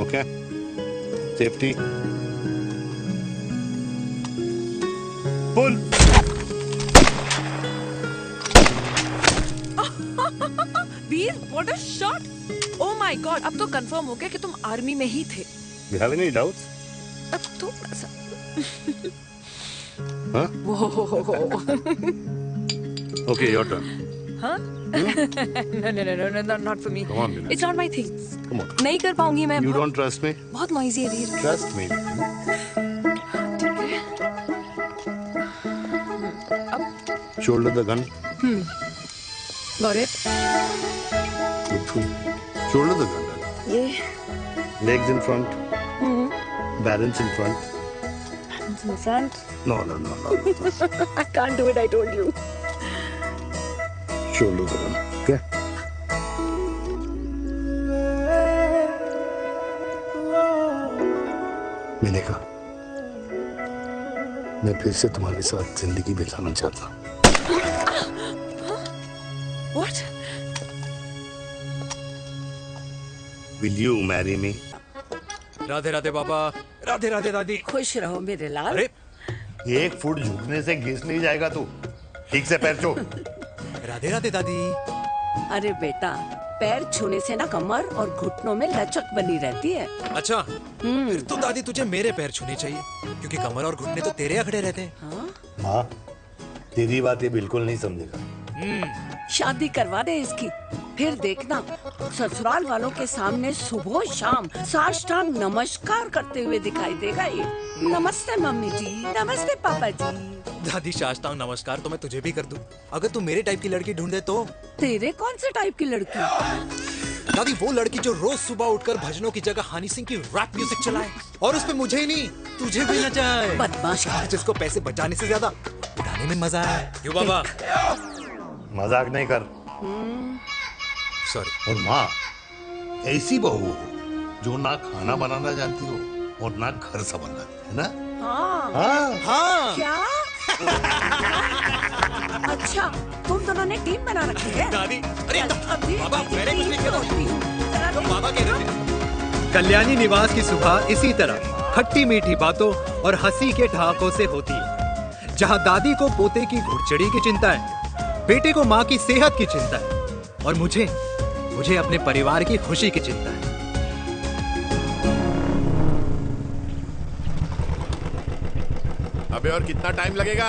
Okay safety pull. Veer, what a shot! Oh my god, अब तो confirm हो गया कि तुम आर्मी में ही थे। You have any doubts? अब थोड़ा सा। Huh? Whoa. Okay, your turn. Huh? No, not for me. Come on, Vinay. It's not my thing. Come on. नहीं कर पाऊंगी मैं। You don't trust me? बहुत noisy है Veer. Trust me. Shoulder the gun. Got it. Shoulder the gun. ये Legs in front. Balance in front. hands in front. No. I can't do it. I told you. Shoulder the gun. Okay. मैंने कहा मैं फिर से तुम्हारे साथ जिंदगी बिताना चाहता हूँ। What? Will you marry me? Radhe Radhe बाबा, राधे राधे दादी। खुश रहो मेरे लाल। अरे 1 फुट झुकने से घिस नहीं जाएगा तू। ठीक से पैर छू। राधे राधे दादी। अरे बेटा, पैर छूने से ना कमर और घुटनों में लचक बनी रहती है। अच्छा, फिर तो दादी तुझे मेरे पैर छूने चाहिए, क्योंकि कमर और घुटने तो तेरे अखड़े रहते हैं। हाँ, तेरी बात ये बिल्कुल नहीं समझेगा। शादी करवा दे इसकी, फिर देखना ससुराल वालों के सामने सुबह शाम साष्टांग नमस्कार करते हुए दिखाई देगा ये। नमस्ते मम्मी जी, नमस्ते पापा जी। दादी साष्टांग नमस्कार तो मैं तुझे भी कर दूं, अगर तू मेरे टाइप की लड़की ढूंढे तो। तेरे कौन से टाइप की लड़की? दादी वो लड़की जो रोज सुबह उठकर भजनों की जगह हनी सिंह की रैप म्यूजिक चलाए, और उसपे मुझे ही नहीं तुझे भी नचाए। बदमाश, जिसको पैसे बचाने से ज्यादा उड़ाने में मजा है। क्यों बाबा? मजाक नहीं कर। सॉरी। और माँ ऐसी बहू हो जो ना खाना बनाना जानती हो और ना घर संभालना, है ना? हाँ। हाँ। हाँ। क्या? अच्छा, तुम दोनों ने टीम बना रखी है? दादी, अरे अभी बाबा मैंने कुछ नहीं किया। तो बाबा कह रहे थे। कल्याणी निवास की सुबह इसी तरह खट्टी मीठी बातों और हंसी के ठहाकों से होती है, जहां दादी को पोते की घुड़चड़ी की चिंता है, बेटे को माँ की सेहत की चिंता है, और मुझे अपने परिवार की खुशी की चिंता है। अबे और कितना टाइम लगेगा?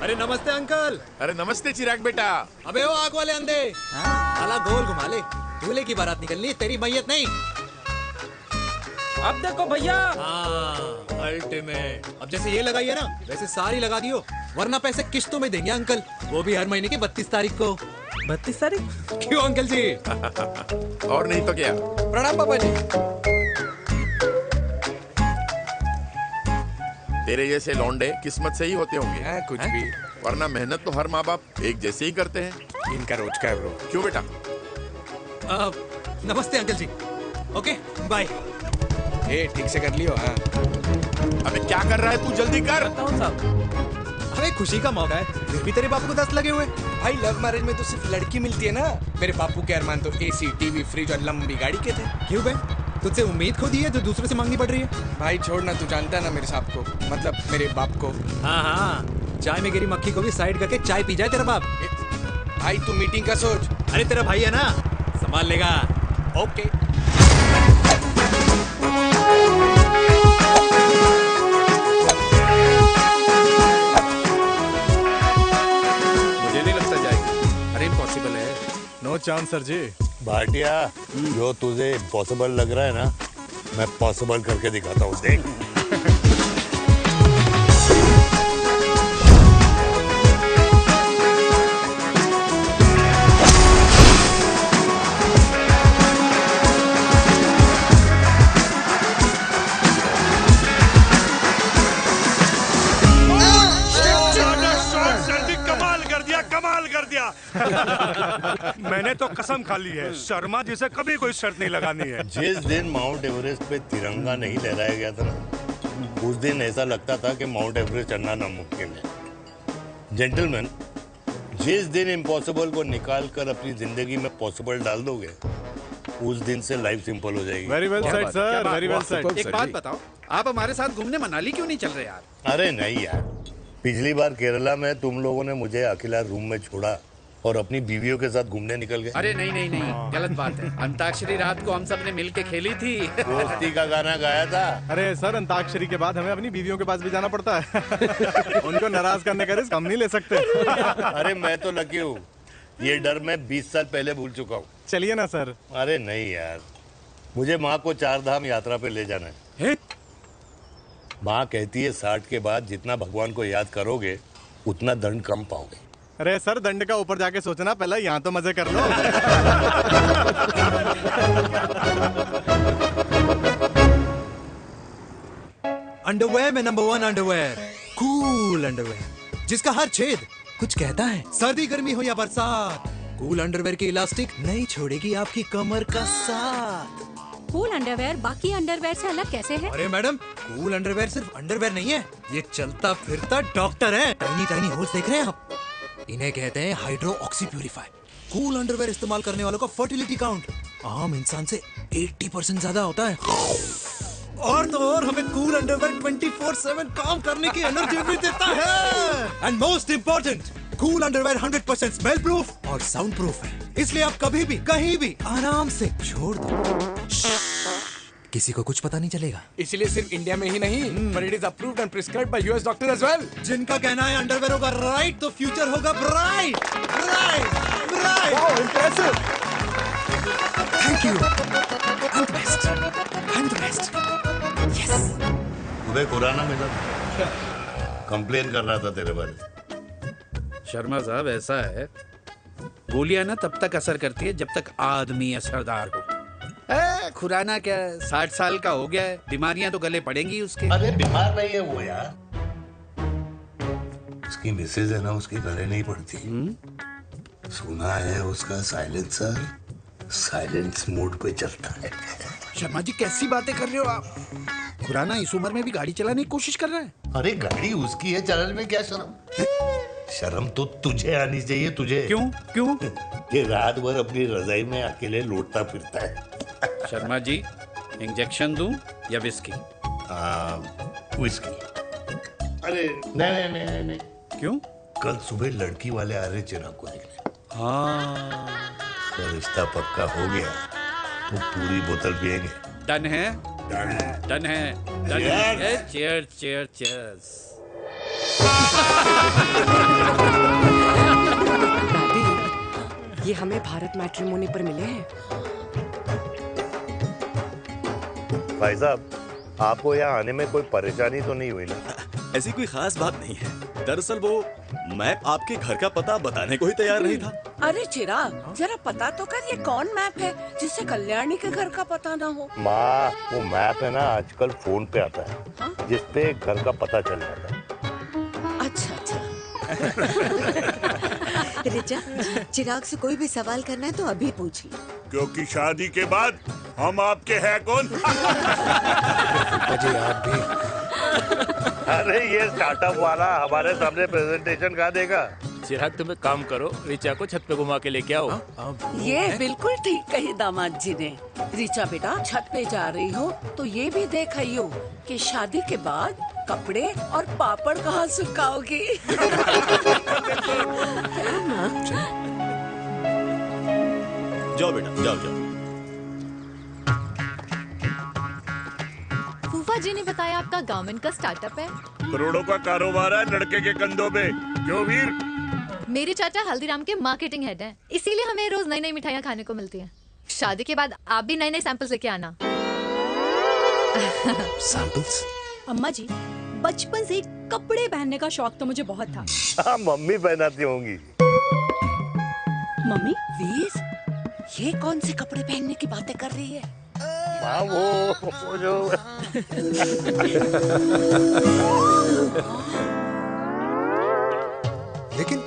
अरे नमस्ते अंकल। अरे नमस्ते चिराग बेटा। अबे वो आग वाले अंधे, साला गोल घुमा ले, दूल्हे की बारात निकलनी, तेरी मैयत नहीं। अब देखो भैया। अल्टीमेट। अब जैसे ये लगाई है ना, वैसे सारी लगा दियो, वरना पैसे किश्तों में देंगे अंकल, वो भी हर महीने की 32 तारीख को। 32 तारीख? क्यों अंकल जी? और नहीं तो क्या। प्रणाम पापा जी। तेरे जैसे लौंडे किस्मत से ही होते होंगे। कुछ भी, वरना मेहनत तो हर माँ बाप एक जैसे ही करते हैं। इनका रोज का है ब्रो। क्यों बेटा? नमस्ते अंकल जी। Okay bye. ठीक से कर लियो। हाँ। अबे क्या कर रहा है तू? जल्दी कर। अरे खुशी का मौका है, फिर भी तेरे बापू को 10 लगे हुए। भाई लव मैरिज में तो सिर्फ लड़की मिलती है ना। मेरे बापू के अरमान तो एसी, टीवी, फ्रिज और लंबी गाड़ी के थे। क्यों बे? तुझसे उम्मीद खो दी है जो दूसरे से मांगनी पड़ रही है? भाई छोड़ना, तू जानता है ना मेरे साहब को, मतलब मेरे बाप को। हाँ, चाय में गिरी मक्खी को भी साइड करके चाय पी जाए तेरा बाप। भाई तू मीटिंग का सोच। अरे तेरा भाई है ना, संभाल लेगा। ओके। मुझे नहीं लगता जाएगी। अरे इम्पॉसिबल है। नो चांस सर जी। भाटिया, जो तुझे इम्पॉसिबल लग रहा है ना, मैं पॉसिबल करके दिखाता हूँ, देख। मैंने तो कसम खा ली है, शर्मा जी से कभी कोई शर्त नहीं लगानी है। जिस दिन माउंट एवरेस्ट पे तिरंगा नहीं लहराया गया था ना, उस दिन ऐसा लगता था कि माउंट एवरेस्ट चढ़ना नामुमकिन है। जेंटलमैन, जिस दिन इम्पॉसिबल को निकाल कर अपनी जिंदगी में पॉसिबल डाल दोगे, उस दिन से लाइफ सिंपल हो जाएगी। Very well said sir, very well said. एक बात बताओ, आप हमारे साथ घूमने मनाली क्यों नहीं चल रहे यार? अरे नहीं यार, पिछली बार केरला में तुम लोगों ने मुझे अकेला रूम में छोड़ा और अपनी बीवियों के साथ घूमने निकल गए। अरे नहीं नहीं नहीं, गलत बात है। अंताक्षरी रात को हम सब ने मिल के खेली थी। दोस्ती का गाना गाया था। अरे सर, अंताक्षरी के बाद हमें अपनी बीवियों के पास भी जाना पड़ता है। उनको नाराज करने का रिस्क हम नहीं ले सकते। अरे मैं तो लकी हूँ, ये डर मैं 20 साल पहले भूल चुका हूँ। चलिए ना सर। अरे नहीं यार, मुझे माँ को 4 धाम यात्रा पे ले जाना है। माँ कहती है 60 के बाद जितना भगवान को याद करोगे उतना दंड कम पाओगे। अरे सर, दंड का ऊपर जाके सोचना, पहले यहाँ तो मजे कर लो। अंडरवेयर में नंबर 1 अंडरवेयर, कूल अंडरवेयर, जिसका हर छेद कुछ कहता है। सर्दी गर्मी हो या बरसात, कूल अंडरवेयर की इलास्टिक नहीं छोड़ेगी आपकी कमर का साथ। कूल अंडरवेयर बाकी अंडरवेयर से अलग कैसे है? अरे मैडम, कूल अंडरवेयर सिर्फ अंडरवेयर नहीं है, ये चलता फिरता डॉक्टर है। टाइनी टाइनी होल्स देख रहे हैं आप? इन्हें कहते हैं hydro oxy purifier. Cool underwear इस्तेमाल करने वालों का फर्टिलिटी काउंट आम इंसान से 80% ज्यादा होता है। और तो और हमें कूल अंडरवेयर 24/7 काम करने की एनर्जी भी देता है। And most important, cool underwear 100% smell proof और साउंड प्रूफ है, इसलिए आप कभी भी कहीं भी आराम से छोड़ दो, किसी को कुछ पता नहीं चलेगा। इसलिए सिर्फ इंडिया में ही नहीं, but it is approved and prescribed by US doctor as well. जिनका कहना है अंडरवेयर होगा राइट तो फ्यूचर होगा bright, bright, bright. Oh, impressive. Thank you. I'm the best. I'm the best. Yes. तुम्हें खुराना मिला था, कंप्लेन कर रहा था तेरे बारे में। शर्मा साहब, ऐसा है, गोलियां ना तब तक असर करती है जब तक आदमी असरदार हो। खुराना क्या, 60 साल का हो गया है, बीमारियां तो गले पड़ेंगी उसके। अरे बीमार नहीं है वो यार, उसकी मिसेज है ना, उसकी गले नहीं पड़ती। सुना है उसका साइलेंसर साइलेंस मोड पे चलता है। शर्मा जी, कैसी बातें कर रहे हो आप? खुराना इस उम्र में भी गाड़ी चलाने की कोशिश कर रहा है। अरे गाड़ी उसकी है, चलाने में क्या शर्म? शर्म तो तुझे आनी चाहिए, तुझे। क्यों क्यों? ये रात भर अपनी रजाई में अकेले लौटता फिरता है। शर्मा जी, इंजेक्शन दूं या विस्की? विस्की। अरे नहीं नहीं नहीं नहीं। क्यों? कल सुबह लड़की वाले आ रहे चिराग को देखने। हाँ, तो रिश्ता पक्का हो गया तो पूरी बोतल पिएंगे। डन है, डन है, डन है। Cheer cheer cheers. ये हमें भारत मैट्रिमोनी पर मिले हैं। भाई साहब, आपको यहाँ आने में कोई परेशानी तो नहीं हुई ना? ऐसी कोई खास बात नहीं है। दरअसल वो मैप आपके घर का पता बताने को ही तैयार नहीं था। अरे चिराग, जरा पता तो कर, ये कौन मैप है जिससे कल्याणी के घर का पता ना हो? माँ, वो मैप है ना आजकल फोन पे आता है, जिसपे घर का पता चल जाता है। अच्छा अच्छा। रिचा, चिराग से कोई भी सवाल करना है तो अभी पूछिए, क्योंकि शादी के बाद हम आपके हैं कौन? अजय आप भी। अरे ये स्टार्टअप वाला हमारे सामने प्रेजेंटेशन कहाँ देगा? चिराग, तुम एक काम करो, रिचा को छत पे घुमा के लेके आओ। ये बिल्कुल ठीक कही दामाद जी ने। रिचा बेटा, छत पे जा रही हो तो ये भी देख आइयो कि शादी के बाद कपड़े और पापड़ कहाँ सुखाओगी। जाओ बेटा, जाओ जाओ। फूफा जी ने बताया आपका गवर्नमेंट का स्टार्टअप है। करोड़ों का कारोबार है लड़के के कंधों पे। क्यों वीर? मेरे चाचा हल्दीराम के मार्केटिंग हेड हैं, इसीलिए हमें रोज नई नई मिठाइयाँ खाने को मिलती हैं। शादी के बाद आप भी नए नए सैंपल्स लेके आना। सैंपल्स? अम्मा जी, बचपन से कपड़े पहनने का शौक तो मुझे बहुत था। हाँ, मम्मी पहनाती होंगी। मम्मी? वीर, ये कौन से कपड़े पहनने की बातें कर रही है? माँ, वो जो लेकिन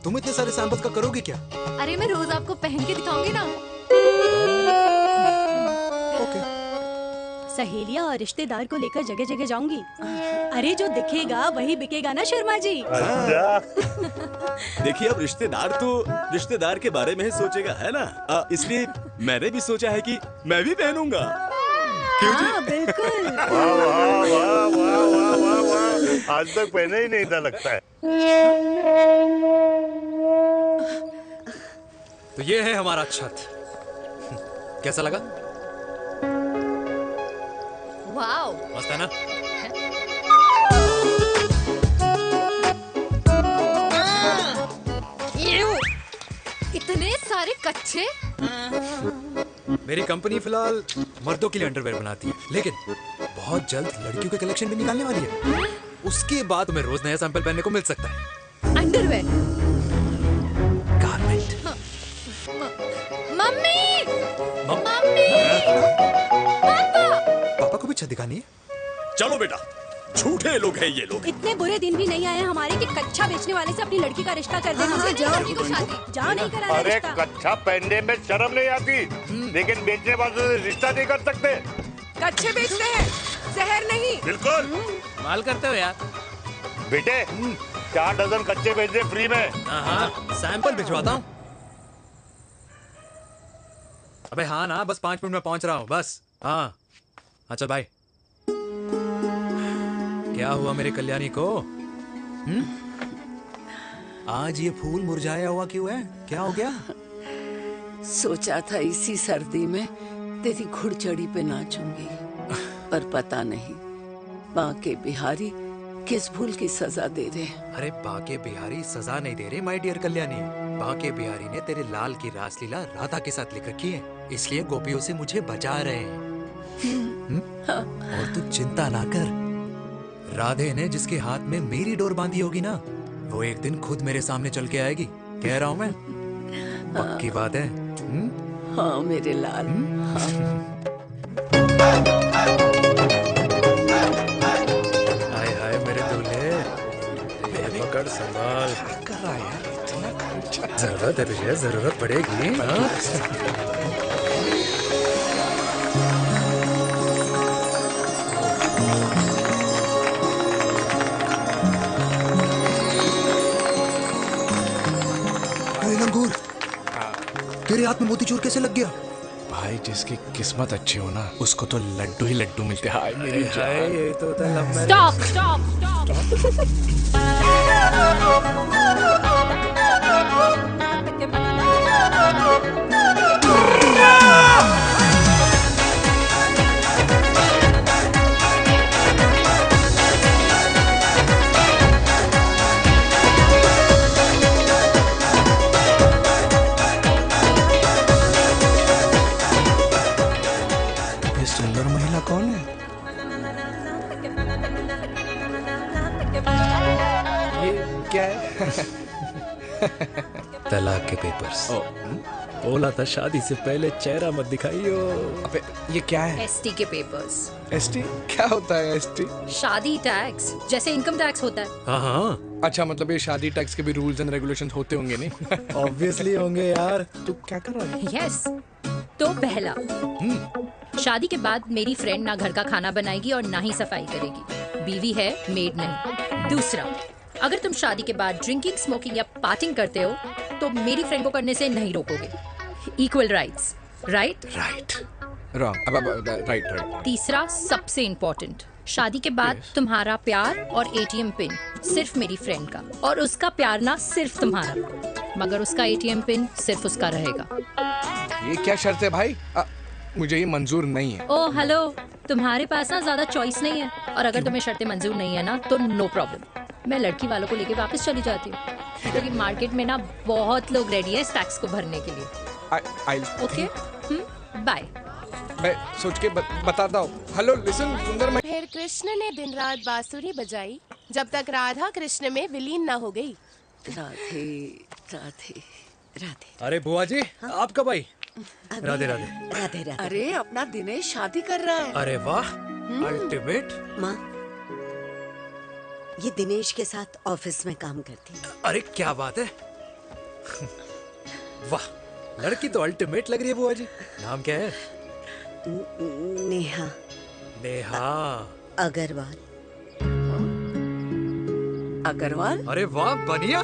तुम इतने सारे सैंपल्स का करोगे क्या? अरे मैं रोज आपको पहन के दिखाऊंगी ना। सहेलियां और रिश्तेदार को लेकर जगह जगह जाऊंगी। अरे जो दिखेगा वही बिकेगा ना शर्मा जी। देखिए अब रिश्तेदार तो रिश्तेदार के बारे में ही सोचेगा, है ना? इसलिए मैंने भी सोचा है कि मैं भी पहनूंगा। क्यों जी? हाँ बिल्कुल। वाह वाह वाह वाह वाह वाह वाह, आज तक पहने ही नहीं था लगता है। तो ये है हमारा छत, कैसा लगा? वाओ, मस्त है ना? इतने सारे कच्चे। मेरी कंपनी फिलहाल मर्दों के लिए अंडरवेयर बनाती है, लेकिन बहुत जल्द लड़कियों के कलेक्शन भी निकालने वाली है। उसके बाद तुम्हें रोज नया सैंपल पहनने को मिल सकता है। अंडरवेयर। गारमेंट। मम्मी, मम्मी, पापा को भी छत दिखानी है। चलो बेटा, झूठे लोग हैं ये लोग। इतने बुरे दिन भी नहीं आए हमारे कि कच्चा बेचने वाले से अपनी लड़की का रिश्ता कर देना। हाँ, जाओ जाओ नहीं करा अरे रिश्ता। कच्चा पहनने में शर्म नहीं आती, लेकिन बेचने वालों से रिश्ता नहीं कर सकते। कच्चे बेचते हैं, जहर नहीं। बिल्कुल माल करते हो यार। बेटे 4 डजन कच्चे बेच दे फ्री में। हाँ, सैंपल भिजवाता हूँ। अबे हाँ ना, बस 5 मिनट में पहुंच रहा हूँ बस। हाँ चल भाई। क्या हुआ मेरे कल्याणी को? आज ये फूल मुरझाया हुआ क्यों है? क्या हो गया? सोचा था इसी सर्दी में तेरी घुड़चड़ी पे नाचूंगी, पर पता नहीं बांके बिहारी किस भूल की सजा दे रहे। अरे बांके बिहारी सजा नहीं दे रहे माय डियर कल्याणी। बांके बिहारी ने तेरे लाल की रासलीला राधा के साथ लिख रखी है, इसलिए गोपियों से मुझे बचा रहे हैं। और तू चिंता ना कर, राधे ने जिसके हाथ में मेरी डोर बांधी होगी ना, वो एक दिन खुद मेरे सामने चल के आएगी। कह रहा हूँ मैं, पक्की बात है। हाँ मेरे लाल। हाय हाय मेरे दूल्हे, पकड़ संभाल। कर रहा है यार, इतना खर्चा। जरूरत है तुझे, जरूरत पड़ेगी। लंगूर, तेरे हाथ में मोतीचूर कैसे लग गया? भाई जिसकी किस्मत अच्छी हो ना, उसको तो लड्डू ही लड्डू मिलते हैं। हाय मेरी जान। ये तो होता है लव मैरिज। स्टॉप स्टॉप ये सुंदर महिला कौन है? ये क्या है? तलाक के पेपर्स। बोला था शादी से पहले चेहरा मत दिखाइयो। अबे ये क्या है? एसटी के पेपर्स। एसटी क्या होता है? एसटी शादी टैक्स, जैसे इनकम टैक्स होता है। हाँ, अच्छा, मतलब ये शादी टैक्स के भी रूल्स एंड रेगुलेशंस होते होंगे नहीं? ऑब्वियसली होंगे यार। तू क्या कर रहा है? यस। तो पहला, शादी के बाद मेरी फ्रेंड ना घर का खाना बनाएगी और ना ही सफाई करेगी, बीवी है, मेड नहीं। दूसरा, अगर तुम शादी के बाद ड्रिंकिंग, स्मोकिंग या पार्टिंग करते हो तो मेरी फ्रेंड को करने से नहीं रोकोगे। Equal rights, right? Right. Wrong. Right. तीसरा, सबसे इम्पोर्टेंट, शादी के बाद तुम्हारा प्यार और एटीएम पिन सिर्फ मेरी फ्रेंड का, और उसका प्यार ना सिर्फ तुम्हारा, मगर उसका एटीएम पिन सिर्फ उसका रहेगा। ये क्या शर्त है भाई? मुझे ये मंजूर नहीं है। ओ हेलो, तुम्हारे पास ना ज्यादा चॉइस नहीं है, और अगर तुम्हें शर्तें मंजूर नहीं है ना तो नो प्रॉब्लम, मैं लड़की वालों को लेके वापस चली जाती हूँ, क्योंकि मार्केट में ना बहुत लोग रेडी है इस टैक्स को भरने के लिए। Okay, bye. मैं सोच के बताता हूँ। हेलो लिसन सुंदर। फिर कृष्ण ने दिन रात बांसुरी बजाई जब तक राधा कृष्ण में विलीन न हो गई। राधे राधे राधे। अरे बुआ जी, आप कब आई? राधे राधे। राधे राधे। अरे अपना दिनेश शादी कर रहा है। अरे वाह, अल्टीमेट। माँ, ये दिनेश के साथ ऑफिस में काम करती है। अरे क्या बात है। वाह, लड़की तो अल्टीमेट लग रही है बुआ जी। नाम क्या है? नेहा। नेहा अग्रवाल। अग्रवाल? अरे वाह बनिया।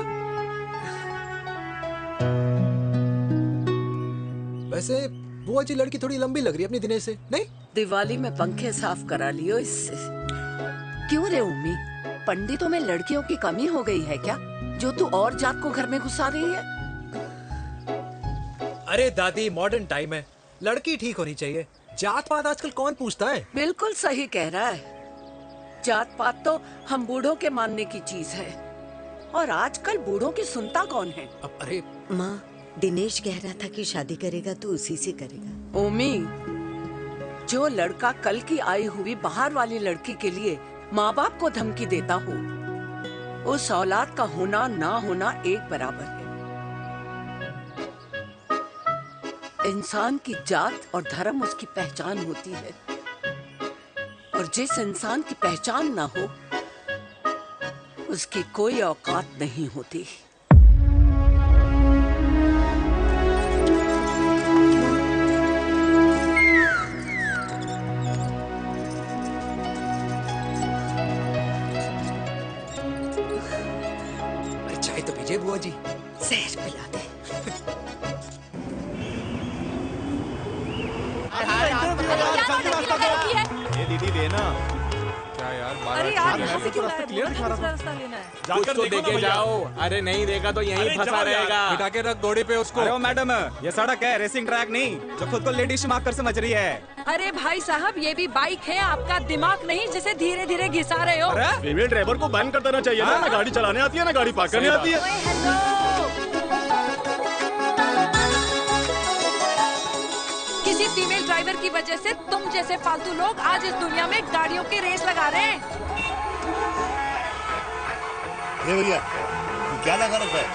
वैसे बुआ जी लड़की थोड़ी लंबी लग रही है अपनी दिनेश से, नहीं? दिवाली में पंखे साफ करा लियो इससे। क्यों रे उम्मी, पंडितों में लड़कियों की कमी हो गई है क्या, जो तू और जात को घर में घुसा रही है? अरे दादी मॉडर्न टाइम है, लड़की ठीक होनी चाहिए। जात पात आजकल कौन पूछता है? बिल्कुल सही कह रहा है। जात पात तो हम बूढ़ों के मानने की चीज है, और आजकल बूढ़ों की सुनता कौन है? अरे माँ, दिनेश कह रहा था कि शादी करेगा तो उसी से करेगा। ओमी, जो लड़का कल की आई हुई बाहर वाली लड़की के लिए माँ बाप को धमकी देता हो, उस औलाद का होना ना होना एक बराबर है। इंसान की जात और धर्म उसकी पहचान होती है, और जिस इंसान की पहचान ना हो उसकी कोई औकात नहीं होती। चाय तो पीजिए बुआ जी। जहर पिला दे। ये दीदी देना। क्या यार, अरे यार यहाँ से क्यों लाए? बोलो ना दूसरा रास्ता लेना है। कुछ तो देके जाओ। अरे नहीं देगा तो यहीं फंसा रहेगा। बिठा के रख घोड़े पे उसको। अरे मैडम, ये सड़क है, रेसिंग ट्रैक नहीं जो खुद को लेडी शिमाक कर समझ रही है। अरे भाई साहब, ये भी बाइक है, आपका दिमाग नहीं जिसे धीरे धीरे घिसा रहे हो। फीमेल ड्राइवर को बैन कर देना चाहिए ना। ना गाड़ी चलाने आती है ना गाड़ी पार्क करने आती है। किसी फीमेल ड्राइवर की वजह से तुम जैसे फालतू लोग आज इस दुनिया में गाड़ियों की रेस लगा रहे हैं। ये भैया क्या लगा रखा है?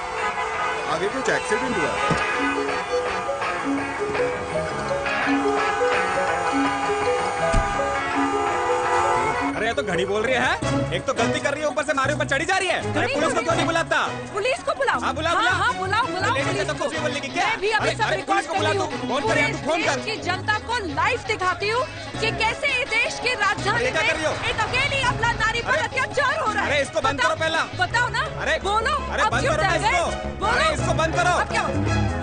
आगे कुछ एक्सीडेंट हुआ। अरे ये तो घड़ी बोल रही है। एक तो गलती कर रही है, ऊपर से हमारे ऊपर चढ़ी जा रही है। अरे पुलिस को क्यों नहीं बुलाता? पुलिस को बुलाओ। हाँ बुलाओ बुलाओ। हाँ बुलाओ बुलाओ। लेडीज है तो कुछ भी बोलने की क्या? मैं भी अभी सब रिकॉर्ड कर रही हूँ। फोन कर यार, तू फोन कर। देश की जनता को लाइव दिखाती हूँ कि कैसे इस देश की राजधानी में एक अकेली अबला नारी पर अत्याचार हो रहा है। अरे इसको बंद करो पहला। बताओ ना। अरे बोलो। अरे बंद करो ना इसको। बोलो। अरे इसको बंद करो। अब क्या?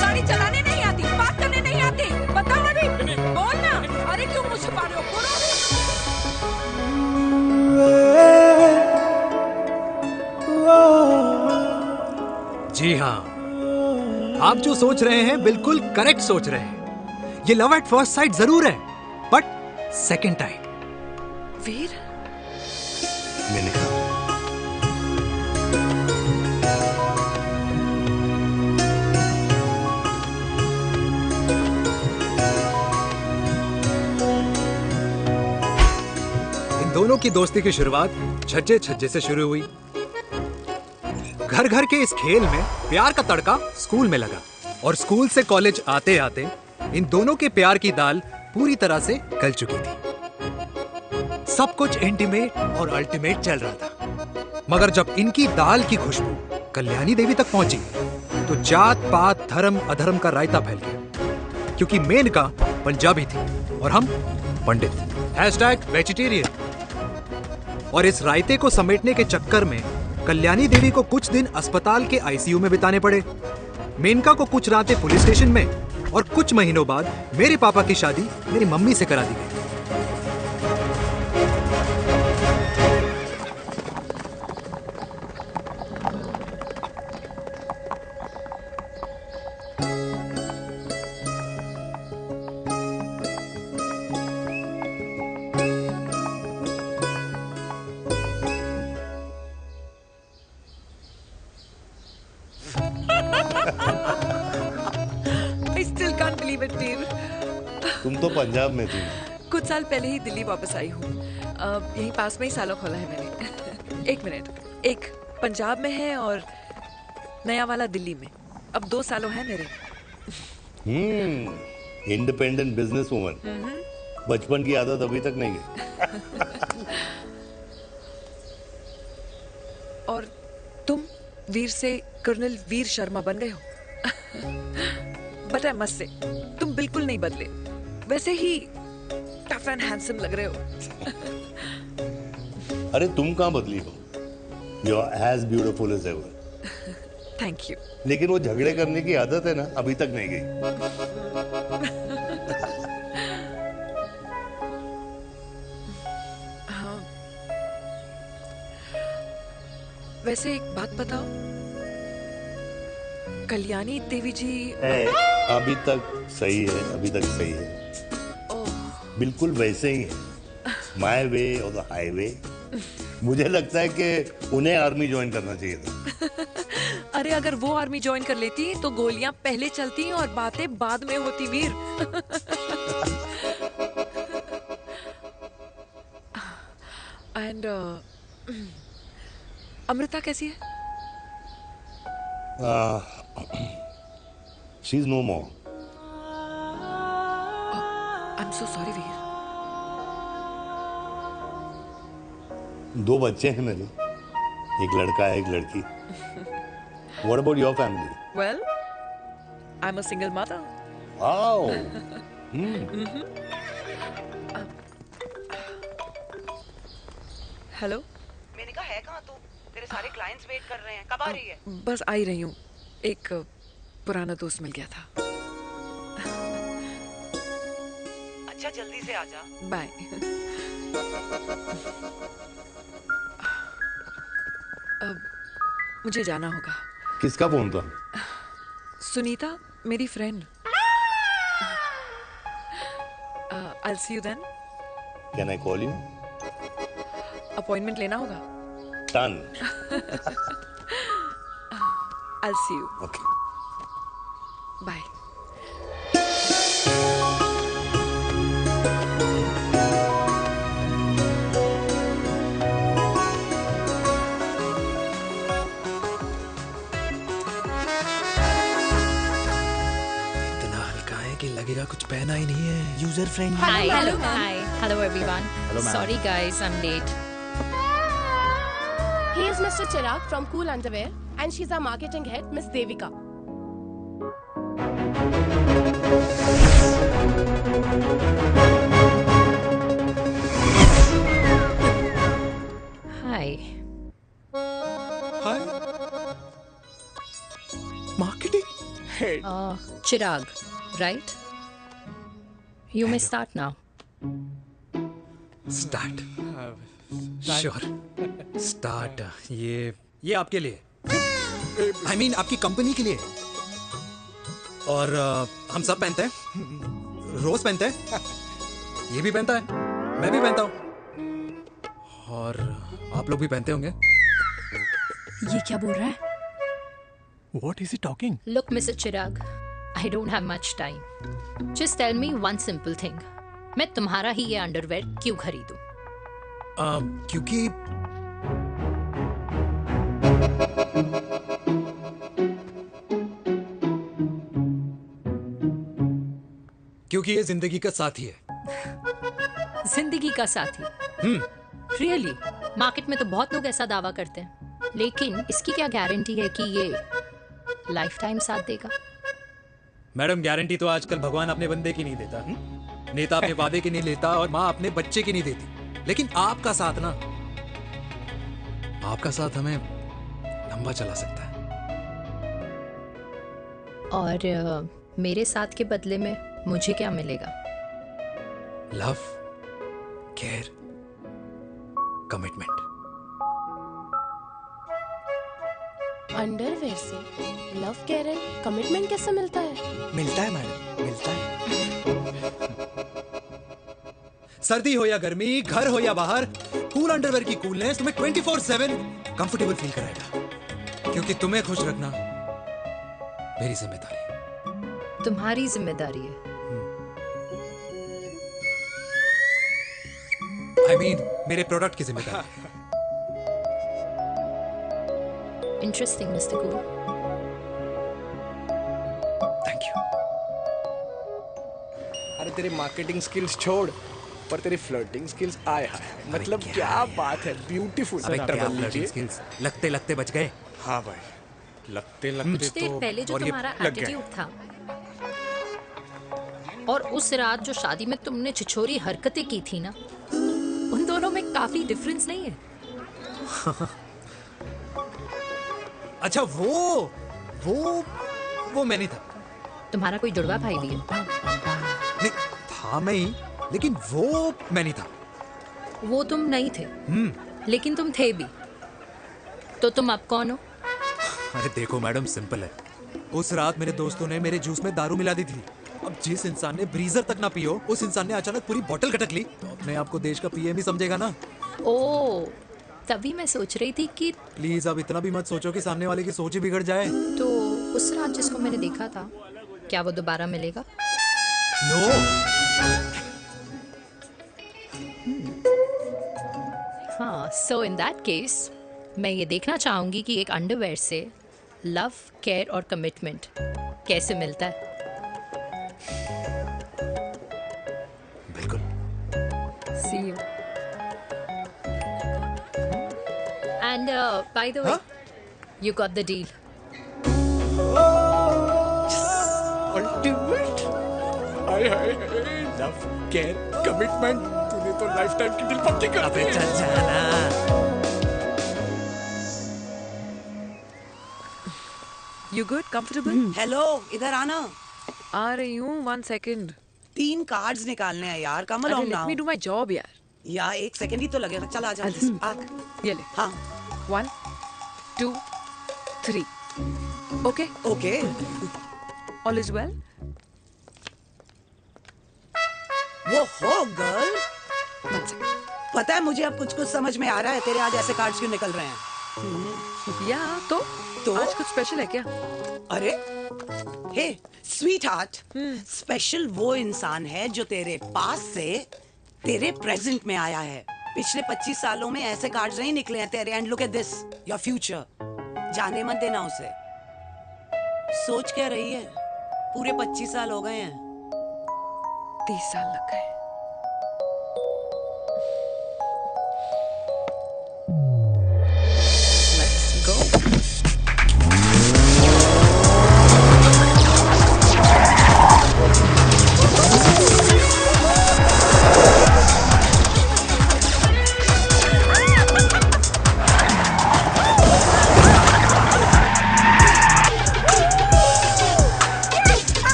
गाड़ी चलाने नहीं आती, बात करने नहीं आती, बताओ अभी। बोल ना। अरे क्यों मुझे छुपा रहे हो? बोलो। जी हाँ, आप जो सोच रहे हैं बिल्कुल करेक्ट सोच रहे हैं। ये लव एट फर्स्ट साइट जरूर है, बट सेकंड टाइम। वीर, मैंने कहा इन दोनों की दोस्ती की शुरुआत छज्जे छज्जे से शुरू हुई। घर घर के इस खेल में प्यार का तड़का स्कूल में लगा, और स्कूल से कॉलेज आते आते इन दोनों के प्यार की दाल पूरी तरह से गल चुकी थी। सब कुछ इंटीमेट और अल्टीमेट चल रहा था, मगर जब इनकी दाल की खुशबू कल्याणी देवी तक पहुंची तो जात पात धर्म अधर्म का रायता फैल गया, क्योंकि मेनका पंजाबी थी और हम पंडित। #वेजिटेरियन। और इस रायते को समेटने के चक्कर में कल्याणी देवी को कुछ दिन अस्पताल के आईसीयू में बिताने पड़े। मेनका को कुछ रातें पुलिस स्टेशन में, और कुछ महीनों बाद मेरे पापा की शादी मेरी मम्मी से करा दी गई। I still can't believe it, वीर। तुम तो पंजाब में थी। कुछ साल पहले ही दिल्ली वापस आई हूँ। यहीं पास में ही सालों खोला है मैंने। एक मिनट, एक पंजाब में है और नया वाला दिल्ली में। अब 2 सालों है मेरे। Independent business woman. बचपन की आदत अभी तक नहीं है। और तुम वीर से कर्नल वीर शर्मा बन गए हो। बट आई मस्ट से, तुम बिल्कुल नहीं बदले। वैसे ही टफ एंड हैंडसम लग रहे हो। अरे तुम कहाँ बदली हो? You are as beautiful as ever. Thank you. लेकिन वो झगड़े करने की आदत है ना, अभी तक नहीं गई। हाँ। वैसे एक बात बताओ, कल्याणी देवी जी अभी तक सही है, अभी तक सही है, बिल्कुल वैसे ही है। माय वे और द हाईवे। मुझे लगता है कि उन्हें आर्मी ज्वाइन करना चाहिए था। अरे अगर वो आर्मी ज्वाइन कर लेती तो गोलियां पहले चलती और बातें बाद में होती वीर। एंड अमृता कैसी है? She is no more. I am so sorry Veer. 2 बच्चे हैं मेरे, एक लड़का है, एक लड़की। What about your family? Well, I'm a single mother. Wow. Hello. मैंने कहा है कहाँ तू? तेरे सारे क्लाइंट्स वेट कर रहे हैं, कब आ रही है? बस आ ही रही हूँ, एक पुराना दोस्त मिल गया था। अच्छा जल्दी से आ जा। बाय। अब मुझे जाना होगा। किसका फोन था? सुनीता, मेरी friend. I'll see you then. Can I call you? Appointment लेना होगा। Done. I'll see you. Okay. Bye. लगेगा कुछ पहना ही नहीं है। User friendly. Hi. Hello everyone. Sorry guys, I'm late. He is Mr. Chirag from Cool Underwear and she's our marketing head, Miss Devika. Hi. Hi. Marketing head. Chirag, right? You may start now. Start. Sure. Start. ये आपके लिए। I mean आपकी company के लिए। और हम सब पहनते हैं। रोज पहनते हैं। ये भी पहनता है। मैं भी पहनता हूँ। और आप लोग भी पहनते होंगे। ये क्या बोल रहा है? What is he talking? Look, Mr. Chirag, I don't have much time. Just tell me one simple thing. मैं तुम्हारा ही ये अंडरवेयर क्यों खरीदूं? क्योंकि ये जिंदगी का साथी है। जिंदगी का साथी? Really? मार्केट में तो बहुत लोग ऐसा दावा करते हैं, लेकिन इसकी क्या गारंटी है कि ये लाइफ टाइम साथ देगा? मैडम, गारंटी तो आजकल भगवान अपने बंदे की नहीं देता। नेता अपने वादे की नहीं लेता और माँ अपने बच्चे की नहीं देती। लेकिन आपका साथ ना, आपका साथ हमें लंबा चला सकता है। और मेरे साथ के बदले में मुझे क्या मिलेगा? Love, care, commitment. अंडरवेयर से लव, केयर एंड कमिटमेंट कैसे मिलता है? मिलता है मैडम, मिलता है। सर्दी हो या गर्मी, घर हो या बाहर, कूल अंडरवेयर की कूलनेस तुम्हें 24/7 कंफर्टेबल फील कराएगा। क्योंकि तुम्हें खुश रखना मेरी जिम्मेदारी है। तुम्हारी जिम्मेदारी है? I mean, मेरे प्रोडक्ट की जिम्मेदारी है। Interesting, Mr. Cool. Thank you. अरे तेरे मार्केटिंग स्किल्स छोड़, पर तेरी फ्लर्टिंग स्किल्स आए हाय, मतलब क्या बात है, ब्यूटीफुल। स्किल्स लगते लगते बच गए। हाँ भाई, लगते लगते कुछ देर पहले जो तुम्हारा एटीट्यूड था, और उस रात जो शादी में तुमने छिछोरी हरकतें की थी ना, उन दोनों में काफी डिफरेंस नहीं है? अच्छा वो मैं नहीं था। तुम्हारा कोई जुड़वा भाई भी है? नहीं था मैं ही, लेकिन वो मैं नहीं था। वो तुम नहीं थे, लेकिन तुम थे भी। तो तुम अब कौन हो? अरे देखो मैडम, सिंपल है। उस रात मेरे दोस्तों ने मेरे जूस में दारू मिला दी थी। अब जिस इंसान ने ब्रीजर तक ना पियो, उस इंसान ने अचानक पूरी बोतल खटक ली, तो अपने आप को देश का पीएम ही समझेगा ना। ओ, तभी मैं सोच रही थी कि प्लीज अब इतना भी मत सोचो कि सामने वाले की सोच ही बिगड़ जाए। तो उस रात जिसको मैंने देखा था, क्या वो दोबारा मिलेगा? नो। हाँ, सो इन दैट केस मैं ये देखना चाहूंगी कि एक अंडरवेयर से लव, केयर और कमिटमेंट कैसे मिलता है। बिल्कुल। See you. And by the way, you got the deal. Ultimate. Hi hi love, care, commitment. तूने तो लाइफ टाइम की डील पक्की कर दी है। You good? Comfortable? हेलो, इधर आना। आ रही हूँ, 1 second. 3 कार्ड्स निकालने हैं यार, come on Let me do my job यार. यार 1 सेकंड ही तो लगेगा। चल आजा। ये ले. हाँ. 1, 2, 3. Okay? Okay. All is well? वो हो गर्ल। 1 second. पता है मुझे अब कुछ समझ में आ रहा है, तेरे आज ऐसे कार्ड्स क्यों निकल रहे हैं। या तो आज कुछ स्पेशल है क्या? अरे हे स्वीट हार्ट, स्पेशल वो इंसान है जो तेरे पास से तेरे प्रेजेंट में आया है। पिछले 25 सालों में ऐसे कार्ड्स नहीं निकले हैं तेरे। And look at this, your future. जाने मत देना उसे। सोच क्या रही है, पूरे 25 साल हो गए हैं। 30 साल लग गए। Let's go.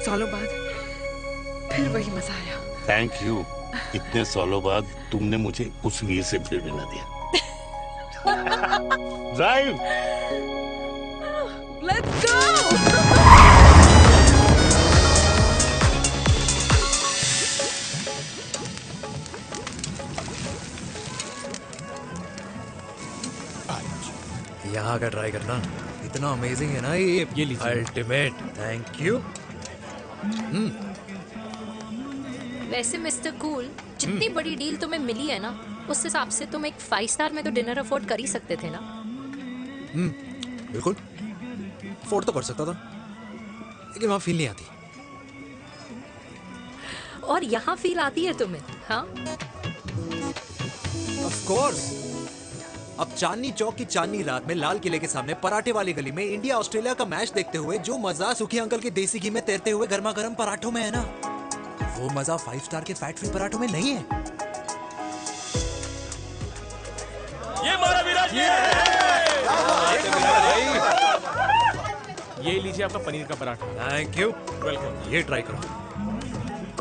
सालों बाद फिर वही मजा आया। Thank you. इतने सालों बाद तुमने मुझे उस वीर से फिर मिला दिया। ड्राइव। Let's go. यहाँ का ट्राई करना, इतना अमेजिंग है ना ये लीजिए। अल्टीमेट। Thank you. वैसे मिस्टर कूल, जितनी बड़ी डील तुम्हें मिली है ना, उस हिसाब से तुम एक 5 स्टार में तो डिनर अफोर्ड कर ही सकते थे ना। बिल्कुल अफोर्ड तो कर सकता था, लेकिन वहाँ फील नहीं आती। और यहाँ फील आती है तुम्हें? हाँ, ऑफ कोर्स। अब चांदनी चौक की चांदनी रात में लाल किले के सामने पराठे वाली गली में इंडिया ऑस्ट्रेलिया का मैच देखते हुए जो मजा सुखी अंकल के देसी घी में तैरते हुए गर्मा गर्म पराठों में है ना, वो मजा 5 स्टार के फैट फ्री पराठों में नहीं है। ये हमारा विराज। ये लीजिए आपका पनीर का पराठा। Thank you. वेलकम। ये ट्राई करो।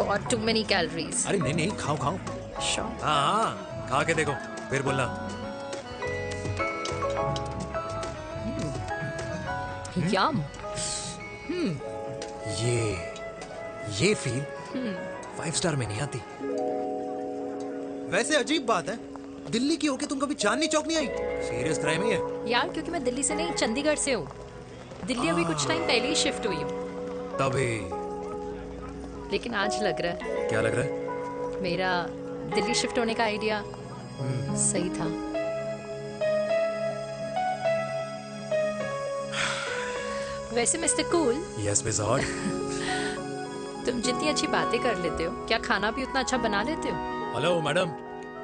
God too many calories. अरे नहीं नहीं, खाओ खाओ। हाँ, खा के देखो फिर बोलना। यम। ये फील 5 स्टार में नहीं आती। वैसे अजीब बात है, दिल्ली की होके तुम कभी चांदनी चौक नहीं आई? सीरियस क्राइम ही है यार, क्योंकि मैं दिल्ली से नहीं, चंडीगढ़ से हूँ। दिल्ली अभी कुछ टाइम पहले ही शिफ्ट हुई हूँ। तभी। लेकिन आज लग रहा है। क्या लग रहा है? मेरा दिल्ली शिफ्ट होने का आइडिया सही था। वैसे mister cool. Yes miss hot. तुम जितनी अच्छी बातें कर लेते हो, क्या खाना भी उतना अच्छा बना लेते हो? हेलो मैडम,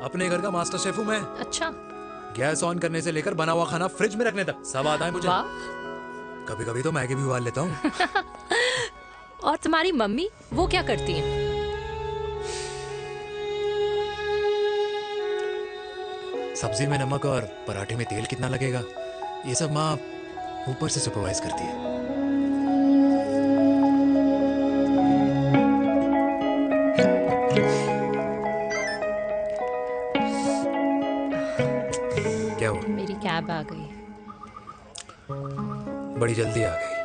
अपने घर का मास्टर शेफ हूँ मैं। अच्छा। गैस ऑन करने से लेकर बना हुआ खाना फ्रिज में रखने तक सब आता है मुझे। कभी कभी तो मैगी भी उबाल लेता हूँ। और तुम्हारी मम्मी वो क्या करती हैं? सब्जी में नमक और पराठे में तेल कितना लगेगा, ये सब माँ ऊपर से सुपरवाइज करती है। क्या हुआ? मेरी कैब आ गई। बड़ी जल्दी आ गई।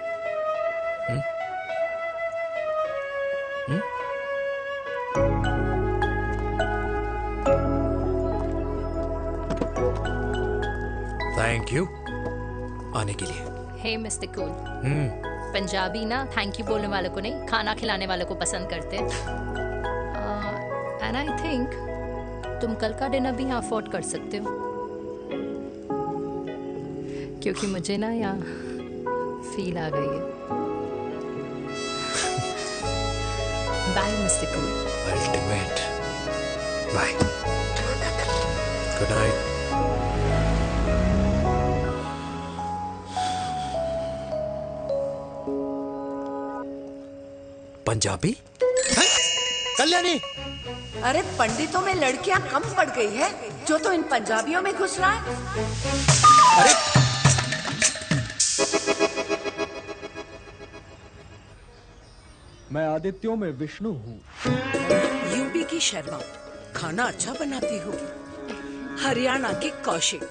थैंक यू आने के लिए। हे मिस्टर कूल, पंजाबी ना थैंक यू बोलने वालों को नहीं, खाना खिलाने वालों को पसंद करते हैं। एंड आई थिंक तुम कल का डिनर भी यहाँ अफोर्ड कर सकते हो, क्योंकि मुझे ना यहाँ फील आ गई है। Bye mister cool. Ultimate. Bye. Good night. Punjabi? Kalyani! अरे पंडितों में लड़कियां कम पड़ गई है जो तो इन पंजाबियों में घुस रहा है। अरे मैं आदित्यों में विष्णु हूँ। यूपी की शर्मा खाना अच्छा बनाती होगी। हरियाणा की कौशिक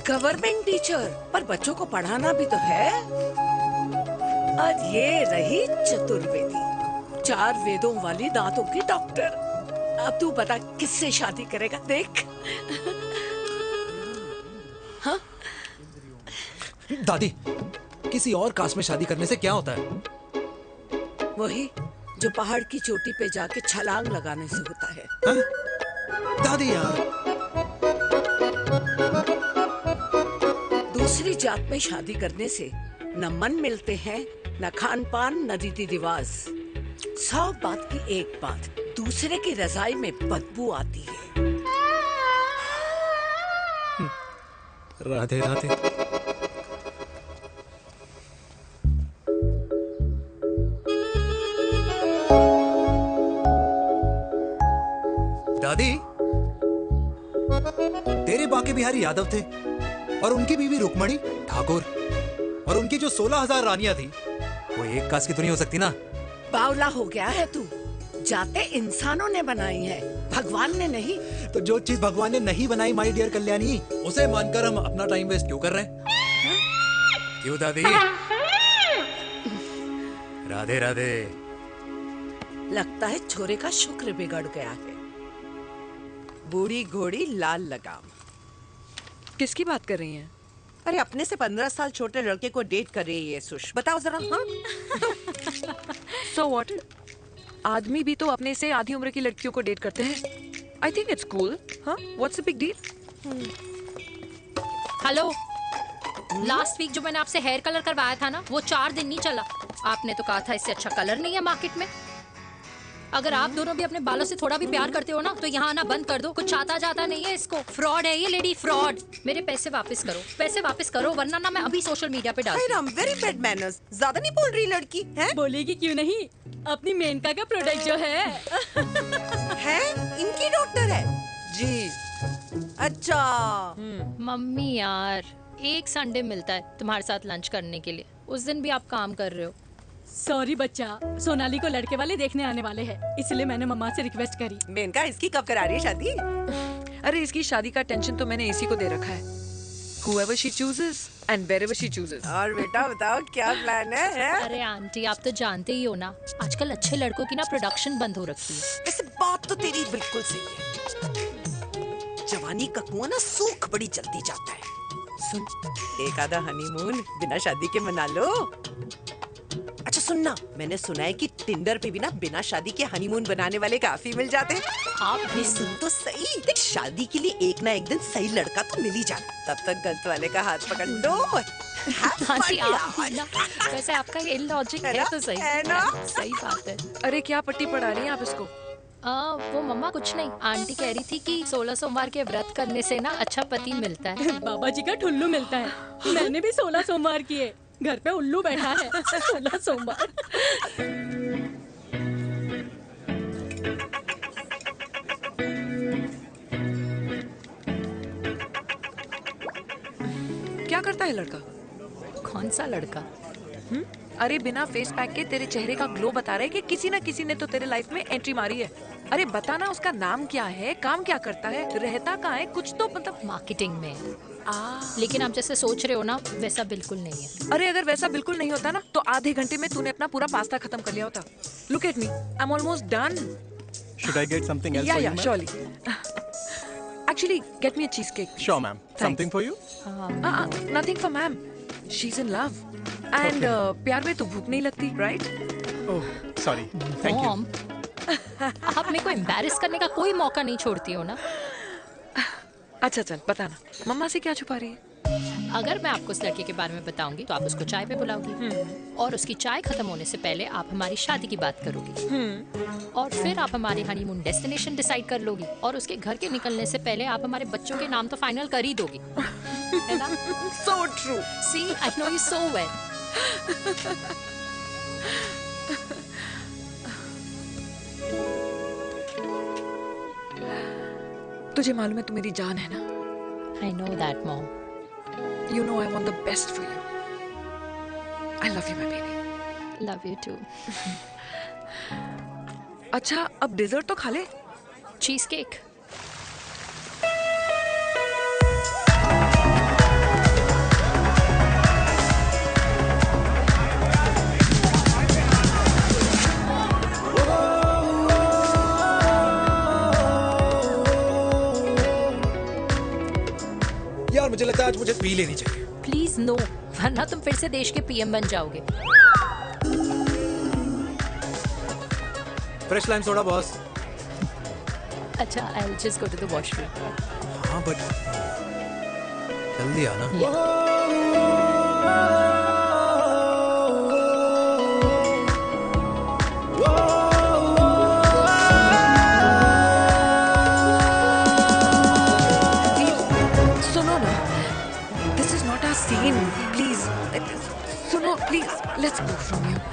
गवर्नमेंट टीचर, पर बच्चों को पढ़ाना भी तो है। और ये रही चतुर्वेदी, 4 वेदों वाली दांतों की डॉक्टर। अब तू बता किससे शादी करेगा? देख। हाँ? दादी, किसी और कास्ट में शादी करने से क्या होता है? वही जो पहाड़ की चोटी पे जाके छलांग लगाने से होता है। हाँ? दादी यार, दूसरी जात में शादी करने से न मन मिलते हैं, न खान पान, न रीति रिवाज। 100 बात की एक बात, दूसरे की रजाई में बदबू आती है। राधे राधे। दादी, तेरे बाके बिहारी यादव थे और उनकी बीवी रुक्मणी ठाकुर, और उनकी जो 16,000 रानियां थी वो एक कास्ट की तो नहीं हो सकती ना? बावला हो गया है तू। जाते इंसानों ने बनाई है, भगवान ने नहीं। तो जो चीज भगवान ने नहीं बनाई माय डियर कल्याणी, उसे मानकर हम अपना टाइम वेस्ट क्यों कर रहे हैं? क्यों दादी? राधे राधे। लगता है छोरे का शुक्र बिगड़ गया है। बूढ़ी घोड़ी लाल लगाम। किसकी बात कर रही हैं? अरे अपने से 15 साल छोटे लड़के को डेट कर रही है सुश, बताओ जरा। हाँ? So what? आदमी भी तो अपने से आधी उम्र की लड़कियों को डेट करते हैं। I think it's cool. हाँ? What's the big deal? Hello, last week जो मैंने आपसे हेयर कलर करवाया था ना, वो 4 दिन नहीं चला। आपने तो कहा था इससे अच्छा कलर नहीं है मार्केट में। अगर आप दोनों भी अपने बालों से थोड़ा भी प्यार करते हो ना, तो यहाँ आना बंद कर दो। कुछ आता जाता नहीं है इसको। फ्रॉड है ये लेडी, फ्रॉड। मेरे पैसे वापस करो, पैसे वापस करो, वरना ना मैं अभी सोशल मीडिया पे डाल दूँ। Very bad manners. ज्यादा नहीं बोल रही लड़की है? बोलेगी क्यों नहीं? अपनी मेनका का प्रोडक्ट जो है इनकी डॉक्टर है जी। अच्छा मम्मी यार, एक संडे मिलता है तुम्हारे साथ लंच करने के लिए, उस दिन भी आप काम कर रहे हो। सॉरी बच्चा, सोनाली को लड़के वाले देखने आने वाले हैं, इसलिए मैंने मम्मा से रिक्वेस्ट करी। मेनका, इसकी कब करा रही है शादी? अरे इसकी शादी का टेंशन तो मैंने इसी को दे रखा है। Whoever she chooses and wherever she chooses. और बेटा बताओ क्या प्लान है? अरे आंटी, आप तो जानते ही हो ना, आजकल अच्छे लड़कों की ना प्रोडक्शन बंद हो रखी है। वैसे बात तो तेरी बिल्कुल सही है। जवानी का कुआं ना सूख बड़ी जल्दी जाता है। सुन, एक आधा हनीमून बिना शादी के मना लो। अच्छा सुनना, मैंने सुना है कि टिंडर पे भी ना बिना शादी के हनीमून बनाने वाले काफी मिल जाते हैं। आप भी सुन तो सही, देख शादी के लिए एक ना एक दिन सही लड़का तो मिल ही जाता, तब तक गलत वाले का हाथ पकड़ लो। हाँ जी, आप वैसे आपका ये लॉजिक है तो सही है ना, सही बात है। अरे क्या पट्टी पढ़ा रही हैं आप इसको? वो मम्मा कुछ नहीं, आंटी कह रही थी कि 16 सोमवार के व्रत करने से ना अच्छा पति मिलता है। बाबा जी का ठुल्लू मिलता है। मैंने भी 16 सोमवार किए, घर पे उल्लू बैठा है। 16 सोमवार। क्या करता है लड़का? कौन सा लड़का? अरे बिना फेस पैक के तेरे चेहरे का ग्लो बता रहा है कि किसी ना किसी ने तो तेरे लाइफ में एंट्री मारी है। अरे बताना उसका नाम क्या है, काम क्या करता है, रहता कहाँ है, कुछ तो मतलब। मार्केटिंग में। लेकिन आप जैसे सोच रहे हो ना वैसा बिल्कुल नहीं है। अरे अगर वैसा बिल्कुल नहीं होता ना तो आधे घंटे में तूने अपना पूरा पास्ता खत्म कर लिया होता। Look at me, I am almost done. Should I get something else for you, Yeah, ma'am? surely. Actually, get me a cheesecake. Sure, ma'am. Something for you? Nothing for ma'am. She's in love. And प्यार में तो भूख नहीं लगती, right? Oh, sorry. Thank you. Mom, आप मेरे को embarrass करने का कोई मौका नहीं छोड़ती हो ना। अच्छा चल बताना, मम्मा से क्या छुपा रही है? अगर मैं आपको उस लड़के के बारे में बताऊंगी तो आप उसको चाय पे बुलाओगी और उसकी चाय खत्म होने से पहले आप हमारी शादी की बात करोगी और फिर आप हमारे हनीमून डेस्टिनेशन डिसाइड कर लोगी और उसके घर के निकलने से पहले आप हमारे बच्चों के नाम तो फाइनल कर ही दोगी, है ना? So true. See, I know you so well. तुझे मालूम है तू मेरी जान है ना? I know that, Mom. You know I want the best for you. I love you, my baby. Love you too. अच्छा अब डेजर्ट तो खा ले। Cheese cake. यार मुझे लगता है आज मुझे पी लेनी चाहिए। प्लीज नो, वरना तुम फिर से देश के पीएम बन जाओगे। Fresh lime soda boss. अच्छा, I'll just go to the washroom. हाँ बट जल्दी आना। सुनो ना, this is not our scene. Please, सुनो please, let's go from here.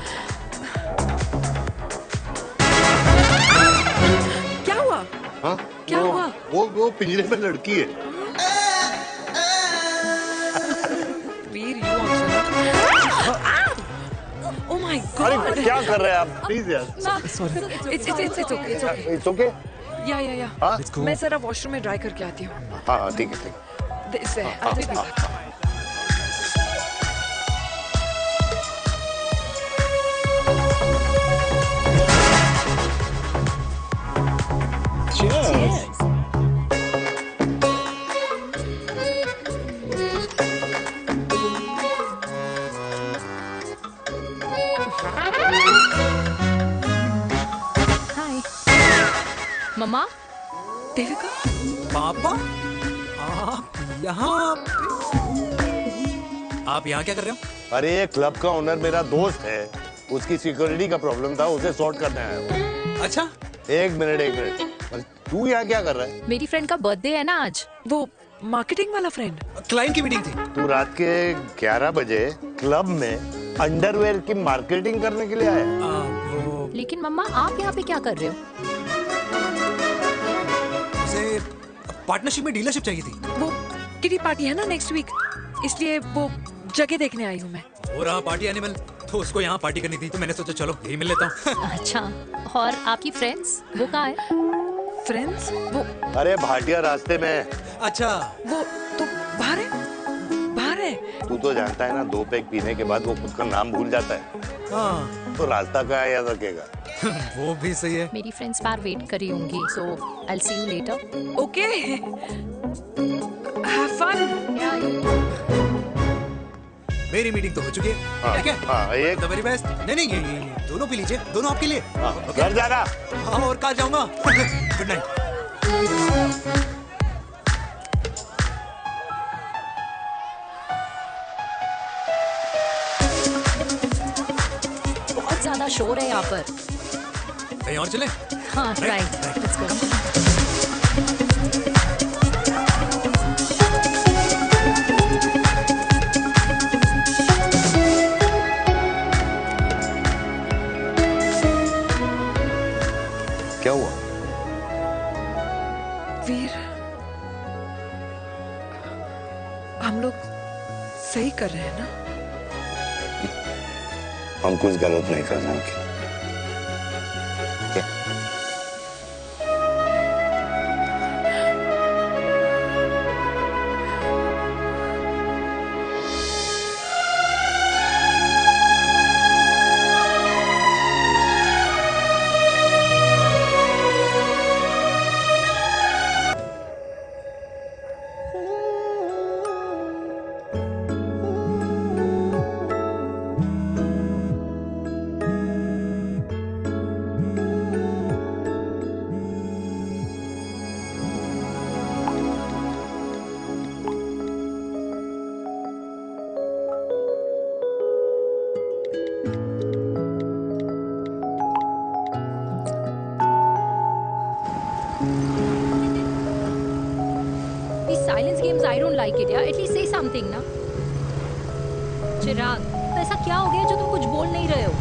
क्या हुआ? हाँ? क्या हुआ? वो पिंजरे में लड़की है। वीर, you also. Oh my God! अरे क्या कर रहे हैं आप? Please यार। Sorry. It's okay. It's okay. It's okay? या हाँ? मैं जरा वॉशरूम में ड्राई करके आती हूँ। हाँ ठीक है। इससे आते भी बात। Cheers. हाय मम्मा। देविका। पापा आप यहाँ क्या कर रहे हो? अरे ये क्लब का ओनर मेरा दोस्त है, उसकी सिक्योरिटी का प्रॉब्लम था, उसे सॉर्ट करने आया हूँ। अच्छा, एक मिनट। अरे तू यहाँ क्या कर रहा है? मेरी फ्रेंड का बर्थडे है ना आज। वो मार्केटिंग वाला फ्रेंड। क्लाइंट की मीटिंग थी। तू रात के 11 बजे क्लब में अंडरवेयर की मार्केटिंग करने के लिए आया? लेकिन मम्मा आप यहाँ पे क्या कर रहे हो? उसे पार्टनरशिप में डीलरशिप चाहिए थी। वो किटी पार्टी है ना नेक्स्ट वीक, इसलिए वो जगह देखने आई हूँ मैं। हो रहा पार्टी एनिमल, तो उसको यहाँ पार्टी करनी थी, तो मैंने सोचा चलो यही मिल लेता हूँ। अच्छा, और आपकी फ्रेंड्स वो कहाँ है? फ्रेंड्स वो अरे भाटिया रास्ते में। अच्छा, वो तो बाहर है। तू तो जानता है ना, 2 पैक पीने के बाद वो खुद का नाम भूल जाता है। हाँ। तो रास्ता क्या याद रखेगा? वो भी सही है। मेरी फ्रेंड्स बाहर वेट कर रही होंगी, so I'll see you later. Okay. Have fun. मेरी मीटिंग तो हो चुकी है। ठीक है? एक द वेरी बेस्ट। नहीं, ये दोनों पी लीजिए, दोनों आपके लिए। घर जाना। हाँ, और कल जाऊंगा। Good night. बहुत ज्यादा शोर है यहाँ पर। कहीं और चले? हाँ, राइट, लेट्स गो। क्या हुआ? वीर, हम लोग सही कर रहे हैं ना? हम कुछ गलत नहीं कर रहे हैं। These silence games, I don't like it, यार. At least say something, ना. चिराग, तो ऐसा क्या हो गया जो तुम कुछ बोल नहीं रहे हो?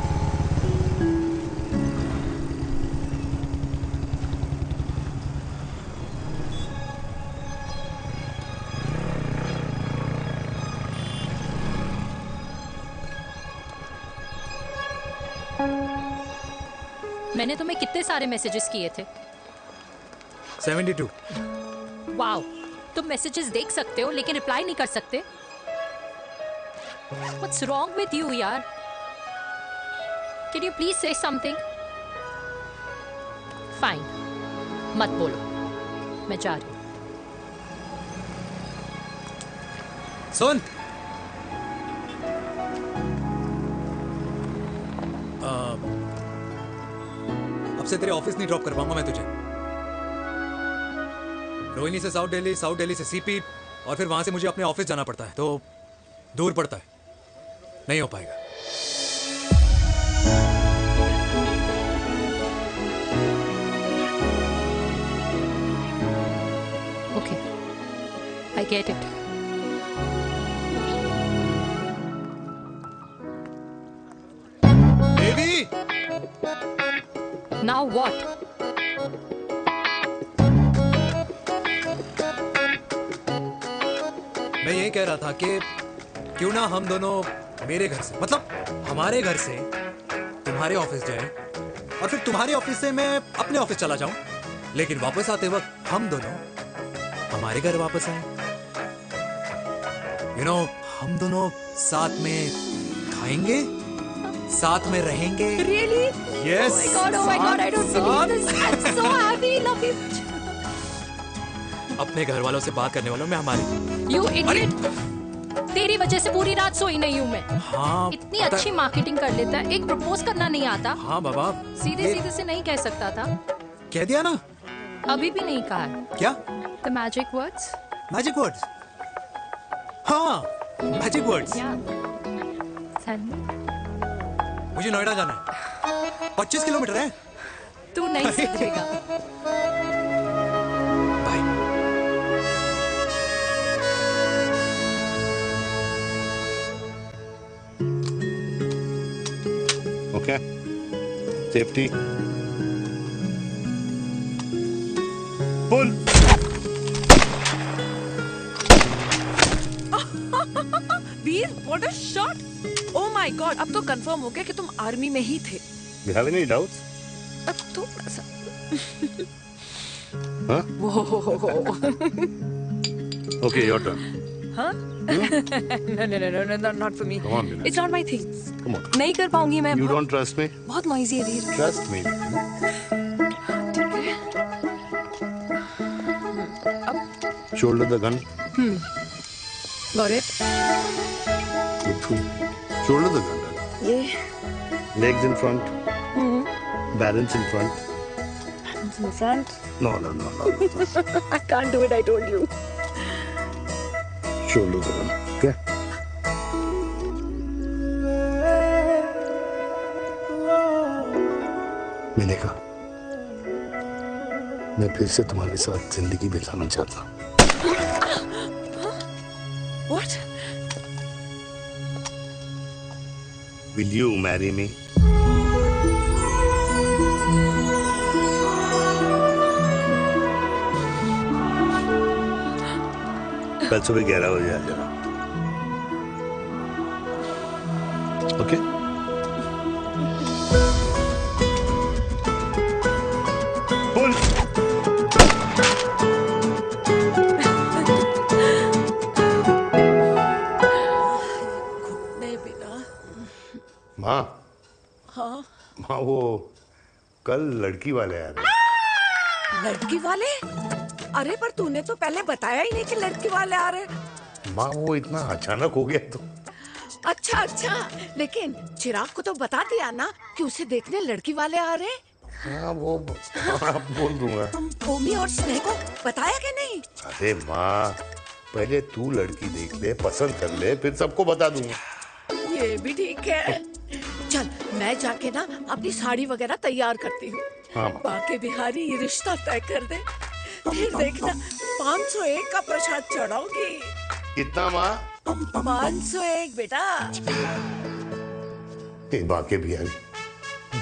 मैंने तुम्हें कितने सारे मैसेजेस किए थे? 72। वाओ, तुम मैसेजेस देख सकते हो लेकिन रिप्लाई नहीं कर सकते? What's wrong with you, यार? Can you please say something? Fine, मत बोलो, मैं जा रही हूँ। सुन, अब से तेरे ऑफिस नहीं ड्रॉप कर पाऊंगा मैं तुझे। रोहिणी से साउथ दिल्ली से सीपी, और फिर वहां से मुझे अपने ऑफिस जाना पड़ता है, तो दूर पड़ता है, नहीं हो पाएगा। Okay, I get it. Devi! Now what? मैं ये कह रहा था कि क्यों ना हम दोनों मेरे घर से, मतलब हमारे घर से तुम्हारे ऑफिस जाएं, और फिर तुम्हारे ऑफिस से मैं अपने ऑफिस चला जाऊं, लेकिन वापस आते वक्त हम दोनों हमारे घर वापस आए। यू नो, हम दोनों साथ में खाएंगे, साथ में रहेंगे। Really? Yes. Oh my God, I don't believe this. I'm so happy, love you. अपने घर वालों से बात करने वालों में हमारी। You idiot. तेरी वजह से पूरी रात सोई नहीं हूँ मैं। हाँ, इतनी अच्छी मार्केटिंग कर लेता है, एक प्रपोज करना नहीं आता। हाँ बाबा, सीधे से नहीं कह सकता था। कह दिया ना। अभी भी नहीं कहा है। क्या? The magic words. Magic words? हाँ, मैजिक वर्ड्स। मुझे नोएडा जाना है, 25 किलोमीटर है। तू नहीं सुधरेगा। Okay. Safety. Pull. Veer, what a shot! Oh my God, अब तो कंफर्म हो गया कि तुम आर्मी में ही थे। You have any doubts? अब तो ऐसा। Huh? Whoa. Okay, your turn. हाँ? No, not for me. Come on, Meena. It's not my thing. Come on. नहीं कर पाऊंगी मैं। You don't trust me? बहुत नॉइजी है Veer. Trust me. Shoulder the gun. Got it. Shoulder तक करना ये legs in front balance in front in front. No I can't do it, I told you. Shoulder तक करना क्या मैंने कहा मैं फिर से तुम्हारे साथ जिंदगी बिताना चाहता हूँ What? Will you marry me? कल सुबह 11 बजे आ जाना ओके बोल नहीं बेटा। माँ हाँ माँ वो कल लड़की वाले आ रहे लड़की वाले? अरे पर तूने तो पहले बताया ही नहीं कि लड़की वाले आ रहे। माँ वो इतना अचानक हो गया तो अच्छा अच्छा, लेकिन चिराग को तो बता दिया ना कि उसे देखने लड़की वाले आ रहे। हाँ वो हाँ, बोल दूंगा। ओमी और स्नेह को बताया कि नहीं? अरे माँ पहले तू लड़की देख ले पसंद कर ले फिर सबको बता दूंगा। ये भी ठीक है। चल मैं जाके ना अपनी साड़ी वगैरह तैयार करती हूँ। हाँ। बाकी बिहारी ये रिश्ता तय कर दे, फिर देखना 501 का प्रसाद चढ़ाऊंगी। कितना माँ? 501 बेटा। बाकी बिहारी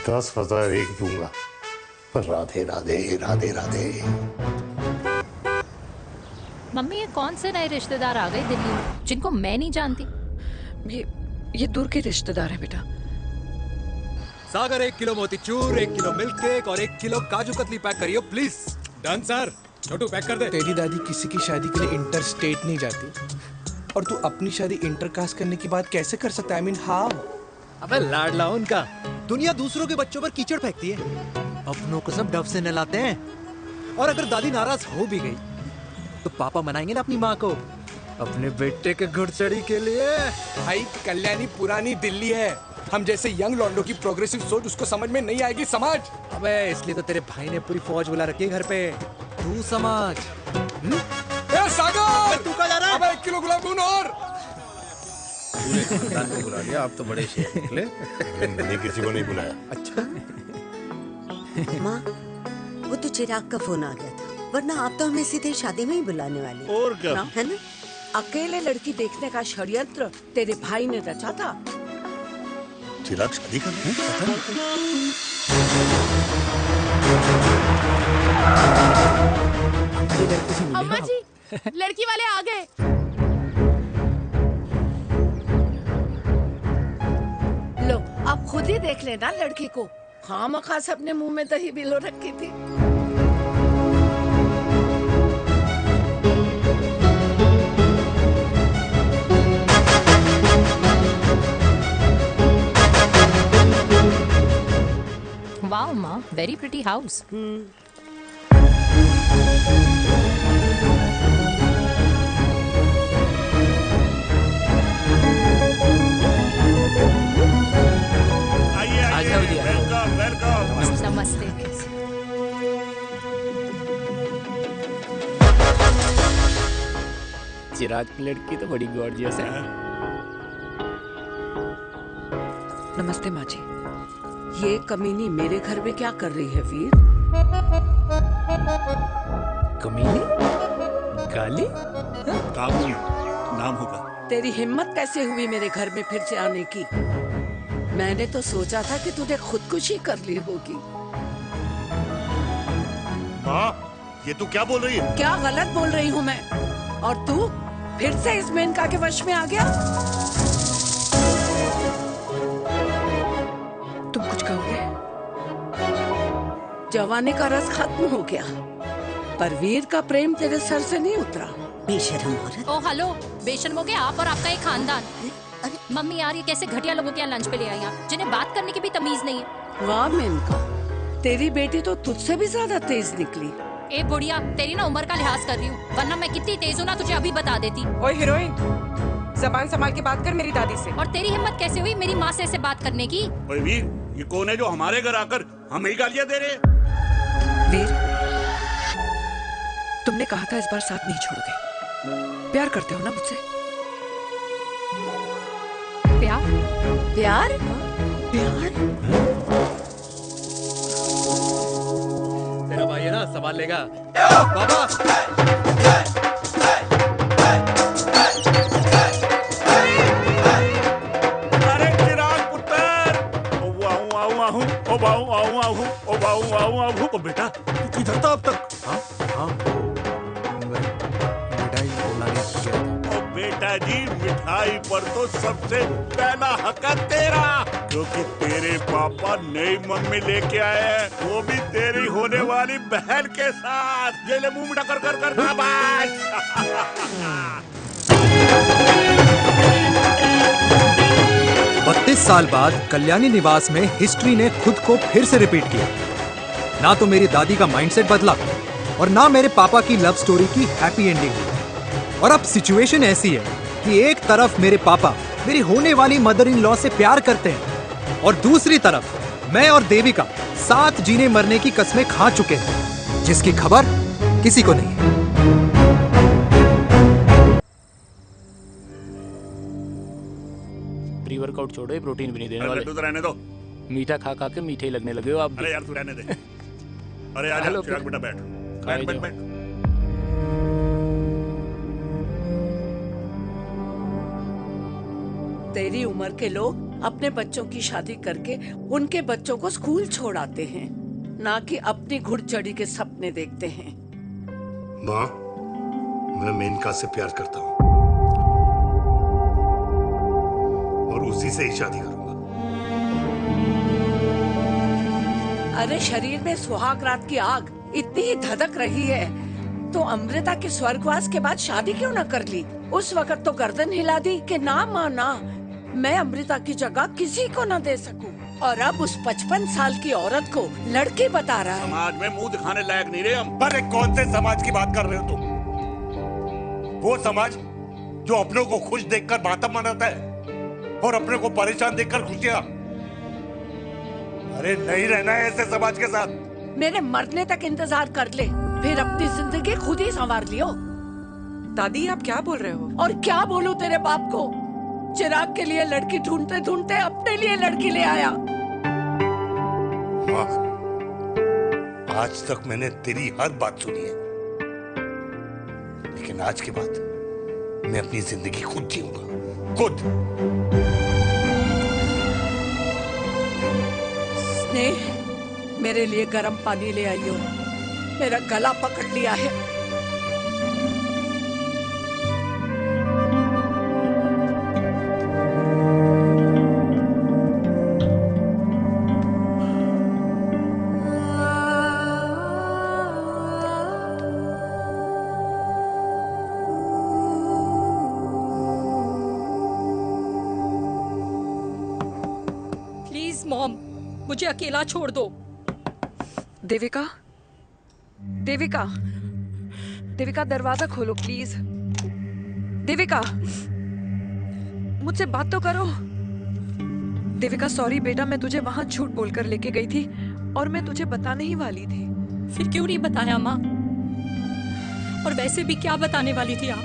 10,001 दूंगा। राधे राधे राधे राधे। मम्मी ये कौन से नए रिश्तेदार आ गए दिल्ली में जिनको मैं नहीं जानती? ये दूर के रिश्तेदार हैं बेटा। Sagar 1 kilo motichoor, 1 kilo milk cake और 1 किलो काजू कतली पैक करियो please. Done sir. Chhotu pack कर दे। तेरी दादी किसी की शादी के लिए इंटर स्टेट नहीं जाती और तू अपनी शादी इंटरकास्ट करने की बात कैसे कर सकता है? I mean how? अबे लाडला उनका। दुनिया दूसरों के बच्चों पर कीचड़ फेंकती है, अपनों को सब डब से नहलाते हैं। और अगर दादी नाराज हो भी गई तो पापा मनाएंगे ना अपनी माँ को अपने बेटे के घुड़चड़ी के लिए। भाई कल्याणी पुरानी दिल्ली है, हम जैसे यंग लॉन्डो की प्रोग्रेसिव सोच उसको समझ में नहीं आएगी। समझ? अबे इसलिए तो तेरे भाई ने पूरी फौज बुला रखी है घर पे, तू समझ। ए सागर, तू कहाँ जा रहा है? अबे 1 किलो गुलाब जामुन और। पूरे खानदान को बुला लिया, आप तो बड़े शेर निकले। मैंने किसी को नहीं बुलाया। अच्छा माँ वो तो चिराग का फोन आ गया था, वरना आप तो हमें सीधे शादी में ही बुलाने वाले। और क्या? है ना? अकेले लड़की देखने का षड्यंत्र तेरे भाई ने रचा था। चिराग शादी कर रहे हैं? अम्मा जी लड़की वाले आ गए। लो अब खुद ही देख लेना लड़की को। खामखा से अपने मुंह में दही बिलो रखी थी। वाओ माँ, वेरी प्रिटी हाउस। आइए वेलकम वेलकम। नमस्ते। चिराग की लड़की तो बड़ी गॉर्जियस है। नमस्ते माँ जी। ये कमीनी मेरे घर में क्या कर रही है वीर? कमीनी? गाली? काबुल नाम होगा। तेरी हिम्मत कैसे हुई मेरे घर में फिर से आने की? मैंने तो सोचा था कि तूने खुदकुशी कर ली होगी। माँ ये तू क्या बोल रही है? क्या गलत बोल रही हूँ मैं? और तू फिर से इस मेनका के वश में आ गया? तुम कुछ कहोगे? जवानी का रस खत्म हो गया, पर वीर का प्रेम तेरे सर से नहीं उतरा। बेशरम औरत। ओ हेलो, बेशर्म हो गए आप और आपका एक खानदान। मम्मी यार ये कैसे घटिया लोगों के यहाँ लंच पे ले आई आप, जिन्हें बात करने की भी तमीज नहीं है। वाह मेनका, तेरी बेटी तो तुझसे भी ज्यादा तेज निकली। ए बुढ़िया, तेरी ना उम्र का लिहाज कर रही हूँ, वरना मैं कितनी तेज हूँ ना तुझे अभी बता देती। ओए हीरोइन, जबान संभाल के बात कर मेरी दादी से। और तेरी हिम्मत कैसे हुई मेरी माँ से ऐसे बात करने की? ओए वीर, ये कौन है जो हमारे घर आकर हमें ही गालियां दे रहे हैं? वीर, तुमने कहा था इस बार साथ नहीं छोड़ोगे। प्यार करते हो ना मुझसे? प्यार? प्यार? प्यार? तेरा भाई है ना, संभाल लेगा। बाबा! अरे चिराग पुत्र! ओ वाहू वाहू वाहू, ओ वाहू वाहू वाहू, ओ वाहू वाहू वाहू। ओ बेटा, तू किधर था अब तक? हाँ? ओ बेटा जी, मिठाई पर तो सबसे पहला हक है तेरा, क्योंकि तेरे पापा नई मम्मी लेके आए हैं, वो भी तेरी होने वाली बहन के साथ। ये ले मुंह मीठा कर कर कर शाबाश। 32 साल बाद कल्याणी निवास में हिस्ट्री ने खुद को फिर से रिपीट किया। ना तो मेरी दादी का माइंडसेट बदला और ना मेरे पापा की लव स्टोरी की हैप्पी एंडिंग हुई। और अब सिचुएशन ऐसी है कि एक तरफ मेरे पापा मेरी होने वाली मदर इन लॉ से प्यार करते हैं और दूसरी तरफ मैं और देविका साथ जीने मरने की कस्में खा चुके हैं, जिसकी खबर किसी को नहीं है। प्री वर्कआउट छोड़ो, ये प्रोटीन भी नहीं देने वाले। तू तो रहने दो। मीठा खा खा के मीठे ही लगने लगे हो आप भी। अरे यार तू रहने दे। अरे आजा चिराग बेटा, बैठ बैठ बैठ बैठ। तेरी उम्र के लोग अपने बच्चों की शादी करके उनके बच्चों को स्कूल छोड़ आते हैं, ना कि अपनी घुड़चढ़ी के सपने देखते हैं। माँ, मैं मेनका से प्यार करता हूँ और उसी से ही शादी करूंगा। अरे शरीर में सुहाग रात की आग इतनी ही धधक रही है तो अमृता के स्वर्गवास के बाद शादी क्यों न कर ली? उस वक्त तो गर्दन हिला दी कि ना माना, मैं अमृता की जगह किसी को न दे सकूं। और अब उस 55 साल की औरत को लड़की बता रहा है। समाज में मुंह दिखाने लायक नहीं रहे हम। अरे कौन से समाज की बात कर रहे हो तुम? वो समाज जो अपनों को खुश देखकर मातम मनाता है और अपने को परेशान देखकर खुशियां। अरे नहीं रहना है ऐसे समाज के साथ। मेरे मरने तक इंतजार कर ले, फिर अपनी जिंदगी खुद ही संवार लियो। दादी, आप क्या बोल रहे हो? और क्या बोलूं तेरे बाप को? चिराग के लिए लड़की ढूंढते ढूंढते अपने लिए लड़की ले आया। माँ, आज तक मैंने तेरी हर बात सुनी है, लेकिन आज के बाद मैं अपनी जिंदगी खुद जीऊंगा, खुद। स्नेह, मेरे लिए गर्म पानी ले आइयो, मेरा गला पकड़ लिया है। प्लीज मॉम, मुझे अकेला छोड़ दो। देविका, देविका, देविका, दरवाजा खोलो प्लीज। देविका, मुझसे बात तो करो। देविका, सॉरी बेटा, मैं तुझे वहां झूठ बोलकर लेके गई थी और मैं तुझे बताने ही वाली थी। फिर क्यों नहीं बताया माँ? और वैसे भी क्या बताने वाली थी आप?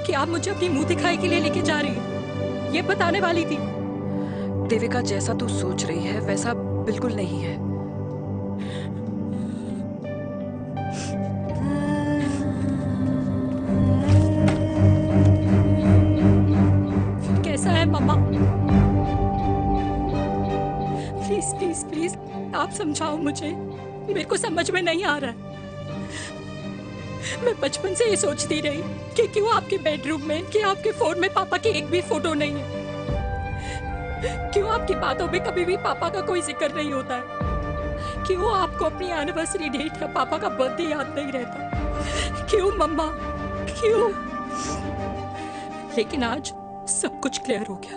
कि आप मुझे अपनी मुंह दिखाई के लिए लेके जा रही हैं, ये बताने वाली थी। देविका, जैसा तू सोच रही है वैसा बिल्कुल नहीं है। कैसा है मम्मा? प्लीज प्लीज प्लीज आप समझाओ मुझे, मेरे को समझ में नहीं आ रहा है। मैं बचपन से ये सोचती रही कि क्यों आपके बेडरूम में, कि आपके फोन में पापा की एक भी फोटो नहीं है, क्यों आपकी बातों में कभी भी पापा का कोई जिक्र नहीं होता है, क्यों आपको अपनी एनिवर्सरी डेट या पापा का बर्थडे याद नहीं रहता, क्यों मम्मा, क्यों? लेकिन आज सब कुछ क्लियर हो गया।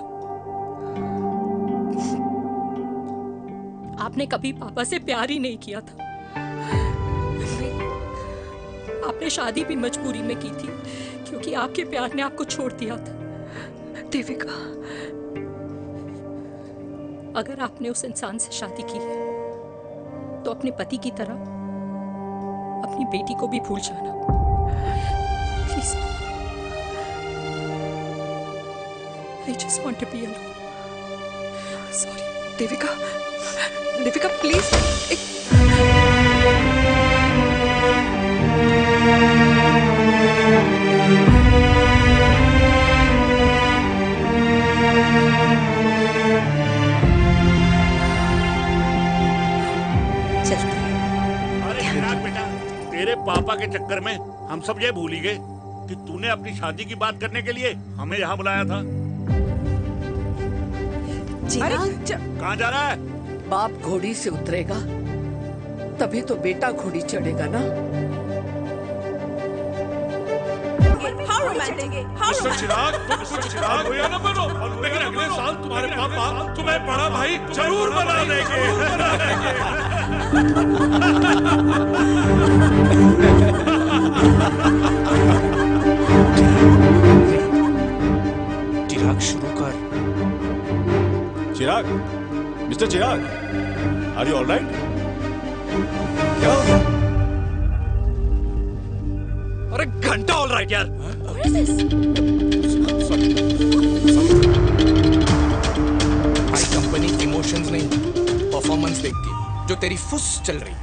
आपने कभी पापा से प्यार ही नहीं किया था। आपने शादी भी मजबूरी में की थी क्योंकि आपके प्यार ने आपको छोड़ दिया था। देविका, अगर आपने उस इंसान से शादी की है तो अपने पति की तरह अपनी बेटी को भी भूल जाना please. I just want to be alone. Sorry, Devika, Devika please. अरे चिराग बेटा, तेरे पापा के चक्कर में हम सब ये भूल ही गए कि तूने अपनी शादी की बात करने के लिए हमें यहाँ बुलाया था। कहाँ जा रहा है? बाप घोड़ी से उतरेगा तभी तो बेटा घोड़ी चढ़ेगा ना। मिस्टर चिराग, मिस्टर चिराग भैया ना बनो, लेकिन अगले साल तुम्हारे पापा तुम्हें बड़ा भाई जरूर बना देंगे। चिराग शुरू कर। Chirag, mister Chirag, are you alright? क्या हो गया? अरे घंटा ऑलराइट यार। भाई कंपनी इमोशंस नहीं परफॉर्मेंस देखती है, जो तेरी फुस चल रही है।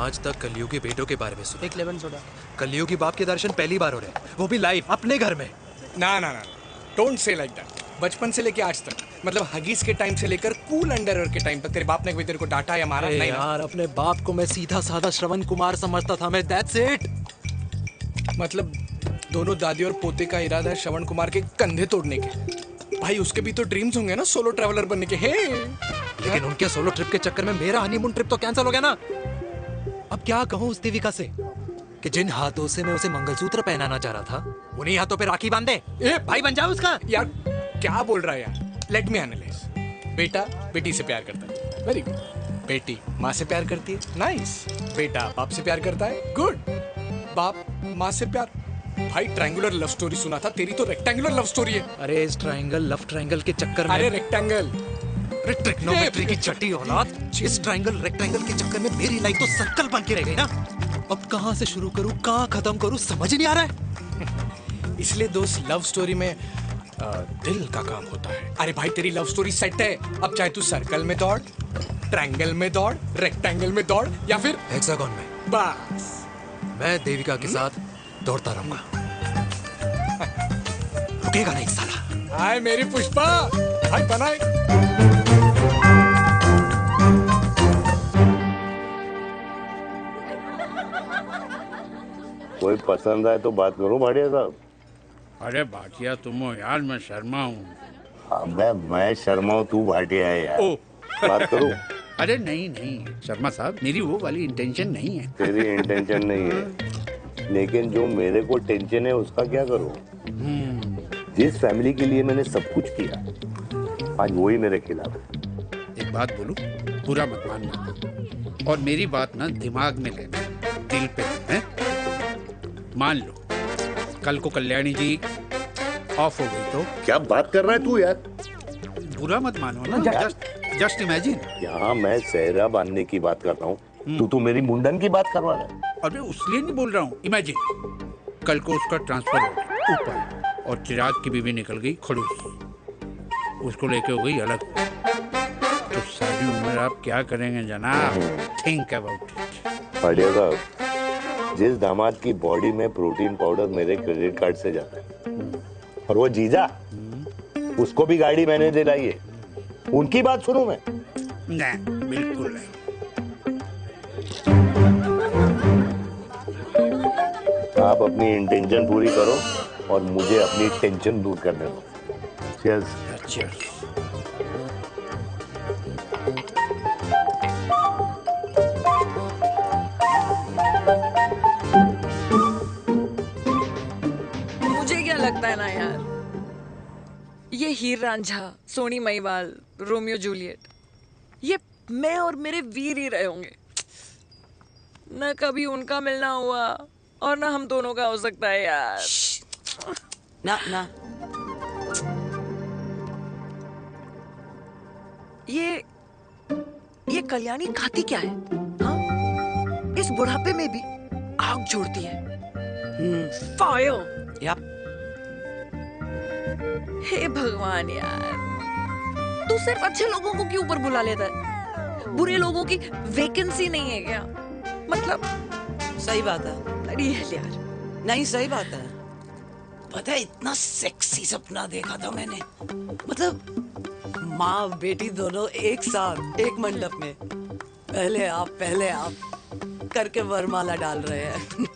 आज तक कलयुगी बेटों के बारे में सुना। एक लेमन सोडा। कलयुगी बाप के दर्शन पहली बार हो रहे हैं, वो भी लाइव अपने घर में। ना ना ना, डोंट से लाइक दैट। बचपन से लेके आज तक, मतलब हगीज के टाइम से लेकर कूल अंडरवेयर के टाइम तक तेरे बाप ने कभी तेरे को डांटा या मारा? नहीं यार, अपने बाप को मैं सीधा साधा श्रवण कुमार समझता था मैं, दैट्स इट। मतलब दोनों दादी और पोते का इरादा है श्रवण कुमार के कंधे तोड़ने के। भाई उसके भी तो ड्रीम्स होंगे ना सोलो ट्रैवलर बनने के। हे लेकिन उनके सोलो ट्रिप के चक्कर में मेरा हनीमून ट्रिप तो कैंसिल हो गया ना। अब क्या कहूँ उस देविका से कि जिन हाथों से मैं उसे मंगलसूत्र पहनाना चाह रहा था उन्हीं हाथों पे राखी बांधे। ए भाई बन जाओ उसका। यार क्या बोल रहा है यार? Let me analyse. बेटा बेटी से प्यार करता है, वेरी गुड। बेटी माँ से प्यार करती है, नाइस। बेटा बाप से प्यार करता है, गुड। बाप माँ से प्यार। भाई ट्रायंगुलर लव स्टोरी सुना था, तेरी तो रेक्टेंगुलर लव स्टोरी है। अरे इस ट्रायंगल लव ट्रायंगल के चक्कर में, अरे रेक्टेंगल, अरे ट्रिग्नोमेट्री की छठी औलाद, इस ट्रायंगल रेक्टेंगल के चक्कर में मेरी लाइफ तो सर्कल बन के रह गई ना। अब कहाँ से शुरू करूँ, कहाँ खत्म करूँ, समझ ही नहीं आ रहा है। इसलिए दोस्त लव स्टोरी में दिल का काम होता है। अरे भाई तेरी लव स्टोरी सेट है, अब चाहे तू सर्कल में दौड़, ट्रायंगल में दौड़, रेक्टेंगल में दौड़ या फिर हेक्सागोन में। बस मैं देविका के साथ दौड़ता रहूंगा, रुकेगा नहीं साला। हाय मेरी पुष्पा, हाय बनाए। कोई पसंद आए तो बात करो भाटिया साहब। अरे भाटिया तुम हो यार, मैं शर्मा हूँ। अबे मैं शर्मा हूँ, तू भाटिया है यार। बात करो। अरे नहीं नहीं शर्मा साहब, मेरी वो वाली इंटेंशन नहीं है। तेरी इंटेंशन नहीं है, लेकिन जो मेरे को टेंशन है उसका क्या करूँ? जिस फैमिली के लिए मैंने सब कुछ किया, आज वही मेरे खिलाफ है। एक बात बोलूं, पूरा मत मानना, और मेरी बात ना दिमाग में लेना, दिल पे है। मान लो कल को कल्याणी जी ऑफ हो गई तो क्या बात कर रहा है तू यार? बुरा मत मानो ना, जस्ट इमेजिन। यहाँ मैं सेहरा बांधने की बात कर रहा हूँ, तू मेरी मुंडन की बात करवा रहा है। अरे उसलिए नहीं बोल रहा हूँ, इमेजिन कल को उसका ट्रांसफर हो गया ऊपर और चिराग की बीवी निकल गई खड़ूस, उसको लेके हो गई अलग। तो सारी उम्र आप क्या करेंगे जनाब? Think about it. भाटिया साहब, जिस दामाद की बॉडी में प्रोटीन पाउडर मेरे क्रेडिट कार्ड से जाता है, और वो जीजा, उसको भी गाड़ी मैंने दिलाई है, उनकी बात सुनूं मैं? नहीं, बिल्कुल नहीं। आप अपनी इंटेंशन पूरी करो और मुझे अपनी टेंशन दूर करने दो। चीयर्स। चीयर्स। मुझे क्या लगता है ना यार, ये हीर रांझा, सोनी महिवाल, रोमियो जूलियट, ये मैं और मेरे वीर ही रहे होंगे। न कभी उनका मिलना हुआ और ना हम दोनों का हो सकता है यार। ना ना ये कल्याणी खाती क्या है? हाँ? इस बुढ़ापे में भी आग जोड़ती है। फायर। या हे भगवान यार, तू सिर्फ अच्छे लोगों को क्यों ऊपर बुला लेता है? बुरे लोगों की वैकेंसी नहीं है क्या? मतलब सही बात है। अरे यार, नहीं सही बात है। पता है इतना सेक्सी सपना देखा था मैंने, मतलब माँ बेटी दोनों एक साथ एक मंडप में, पहले आप करके वरमाला डाल रहे हैं,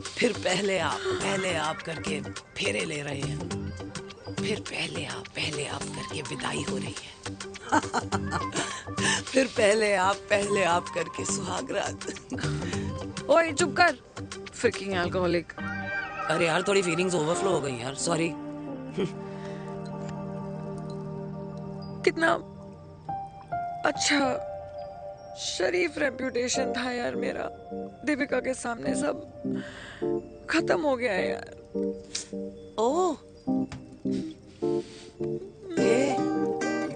फिर पहले आप करके फेरे ले रहे हैं, फिर पहले आप करके विदाई हो रही है, फिर पहले आप करके सुहागरात। ओए चुप कर, फ्रिकिंग अल्कोहलिक। अरे यार थोड़ी फीलिंग्स ओवरफ्लो हो गई यार, सॉरी। कितना अच्छा शरीफ रेप्यूटेशन था यार मेरा, देविका के सामने सब खत्म हो गया है यार। Oh,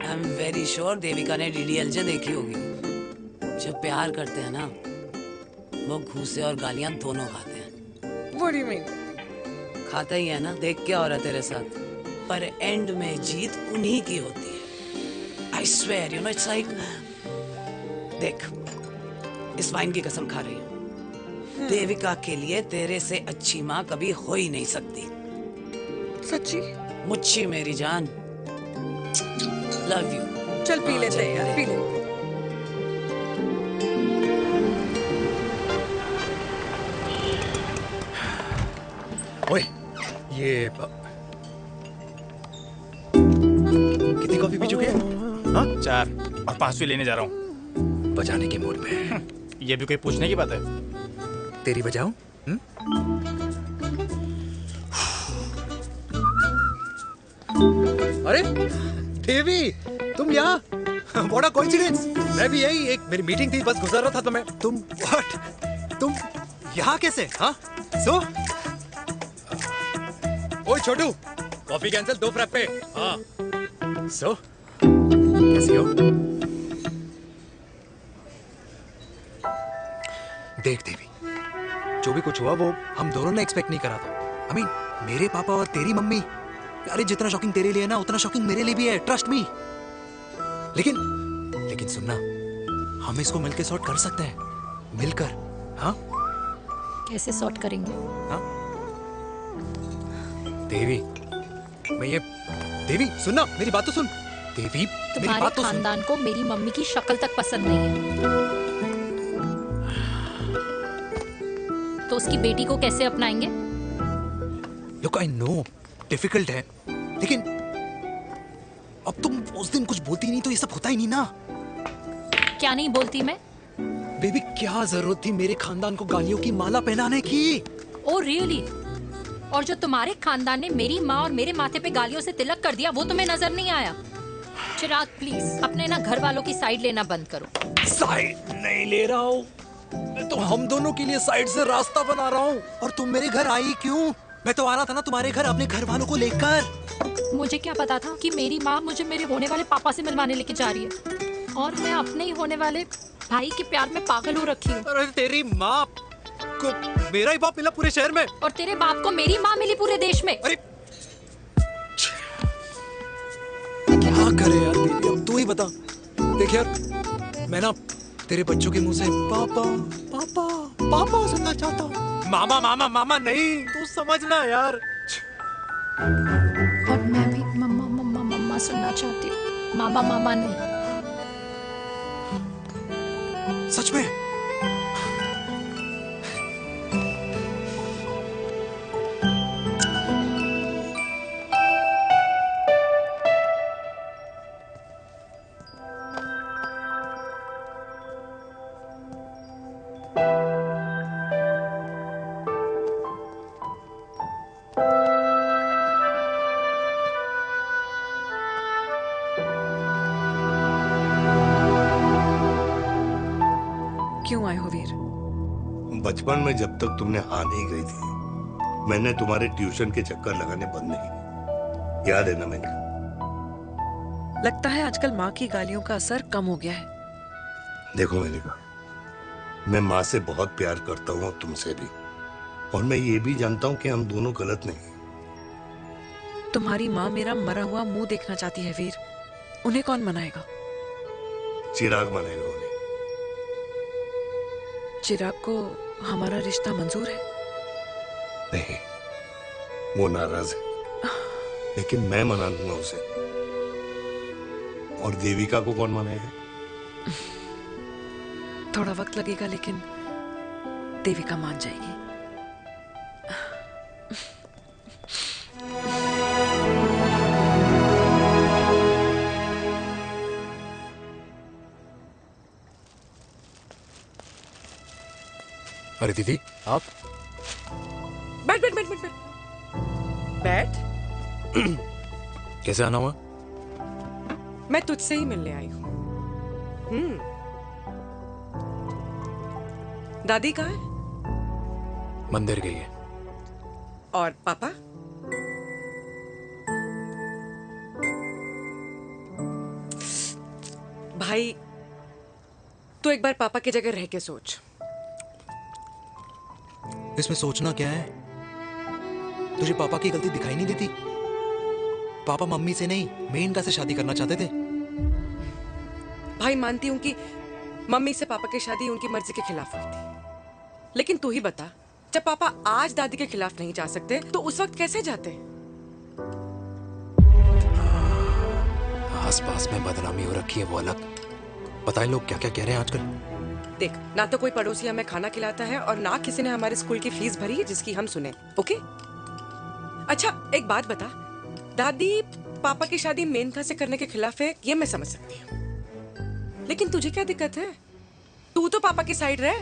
I am very sure Devika ने डीडीएलजे देखी होगी। जब प्यार करते हैं ना, वो घूसे और गालियां दोनों खाते हैं। What do you mean? खाता ही है ना, देख क्या हो रहा है तेरे साथ, पर एंड में जीत उन्हीं की होती है। I swear, you know, it's like, देख, इस वाइन की कसम खा रही हूँ, देविका के लिए तेरे से अच्छी माँ कभी हो ही नहीं सकती। सच्ची? मुच्छी मेरी जान, लव यू। चल पी लेते हैं यार, पी ले। ओए, ये कितनी कॉफी पी चुके हैं? हाँ? 4 और 5वीं लेने जा रहा हूँ। बजाने के मूड में। ये भी कोई पूछने की बात है? तेरी बजाऊं? अरे देवी, तुम यहाँ? What a coincidence! मैं भी यही, एक मेरी मीटिंग थी, बस गुजर रहा था तो मैं, तुम यहाँ कैसे? हाँ? So? ओए छोटू, कॉफी कैंसिल, 2 फ्रैप्पे। हाँ। So? कैसी हो? देख देवी, जो भी कुछ हुआ वो हम दोनों ने एक्सपेक्ट नहीं करा था। I mean, मेरे पापा और तेरी मम्मी, अरे जितना शॉकिंग तेरे लिए है ना, उतना शॉकिंग मेरे लिए भी है, ट्रस्ट मी। लेकिन सुनना, हम इसको मिलकर सॉर्ट कर सकते हैं, मिलकर। हाँ? कैसे सॉर्ट करेंगे? हाँ? देवी, देवी सुनना, मेरी बात तो सुन। देवी, मेरी बात तो सुन। खानदान को मेरी मम्मी की शक्ल तक पसंद नहीं है, तो उसकी बेटी को कैसे अपनाएंगे? Look, I know, डिफिकल्ट है, लेकिन अब तुम उस दिन कुछ बोलती नहीं तो ये सब होता ही नहीं ना। क्या नहीं बोलती मैं? बेबी, क्या जरूरत थी मेरे खानदान को गालियों की माला पहनाने की? Oh really? और जो तुम्हारे खानदान ने मेरी माँ और मेरे माथे पे गालियों से तिलक कर दिया, वो तुम्हें नजर नहीं आया? चिराग प्लीज, अपने ना घर वालों की साइड लेना बंद करो। साइड नहीं ले रहा हूँ, मैं तो हम दोनों के लिए साइड से रास्ता बना रहा हूँ। और तुम मेरे घर आई क्यों? मैं तो आ रहा था ना तुम्हारे घर अपने घर वालों को लेकर। मुझे क्या पता था कि मेरी माँ मुझे मेरे होने वाले पापा से मिलवाने लेके जा रही है, और मैं अपने ही होने वाले भाई के प्यार में पागल हो रखी हूँ। अरे तेरी माँ को मेरा ही बाप मिला पूरे शहर में, और तेरे बाप को मेरी माँ मिली पूरे देश में। अरे क्या करे यार दीदी, अब तू ही बता। देख यार, मैं ना तेरे बच्चों के मुंह से पापा पापा पापा सुनना चाहता हूँ, मामा मामा मामा नहीं, तू समझना यार। और मैं भी मम्मा मम्मा मम्मा सुनना चाहती हूँ, मामा मामा नहीं। सच में? क्यों आए हो वीर? बचपन में जब तक तुमने हाँ नहीं कही थी, मैंने तुम्हारे ट्यूशन के चक्कर लगाने बंद नहीं किए। याद है ना मैंने? लगता है आजकल माँ की गालियों का असर कम हो गया है। देखो मेनका, मैं माँ से बहुत प्यार करता हूँ और तुमसे भी, और मैं ये भी जानता हूँ कि हम दोनों गलत नहीं। तुम्हारी माँ मेरा मरा हुआ मुंह देखना चाहती है वीर। उन्हें कौन मनाएगा? चिराग मनाएगा उन्हें। चिराग को हमारा रिश्ता मंजूर है? नहीं, वो नाराज है, लेकिन मैं मना लूंगा उसे। और देविका को कौन मनाएगा? थोड़ा वक्त लगेगा, लेकिन देविका मान जाएगी। अरे दीदी, आप बैठ बैठ बैठ बैठ बैठ। कैसे आना हुआ? मैं तुझसे ही मिलने आई हूँ। दादी कहाँ है? मंदिर गई है। और पापा? भाई, तू एक बार पापा की जगह रह के सोच। इसमें सोचना क्या है? तुझे पापा की गलती दिखाई नहीं देती? पापा मम्मी से नहीं, मेनका से शादी करना चाहते थे। भाई, मानती हूं कि मम्मी से पापा की शादी उनकी मर्जी के खिलाफ हुई थी, लेकिन तू ही बता, जब पापा आज दादी के खिलाफ नहीं जा सकते तो उस वक्त कैसे जाते? आस पास में बदनामी हो रखी है, वो अलग। पता है लोग क्या क्या कह रहे हैं आजकल? देख, ना तो कोई पड़ोसी हमें खाना खिलाता है और ना किसी ने हमारे स्कूल की फीस भरी है जिसकी हम सुने। ओके? अच्छा, एक बात बता, दादी पापा की शादी मेनका से करने के खिलाफ है, ये मैं समझ सकती हूँ, लेकिन तुझे क्या दिक्कत है? तू तो पापा की साइड रहे।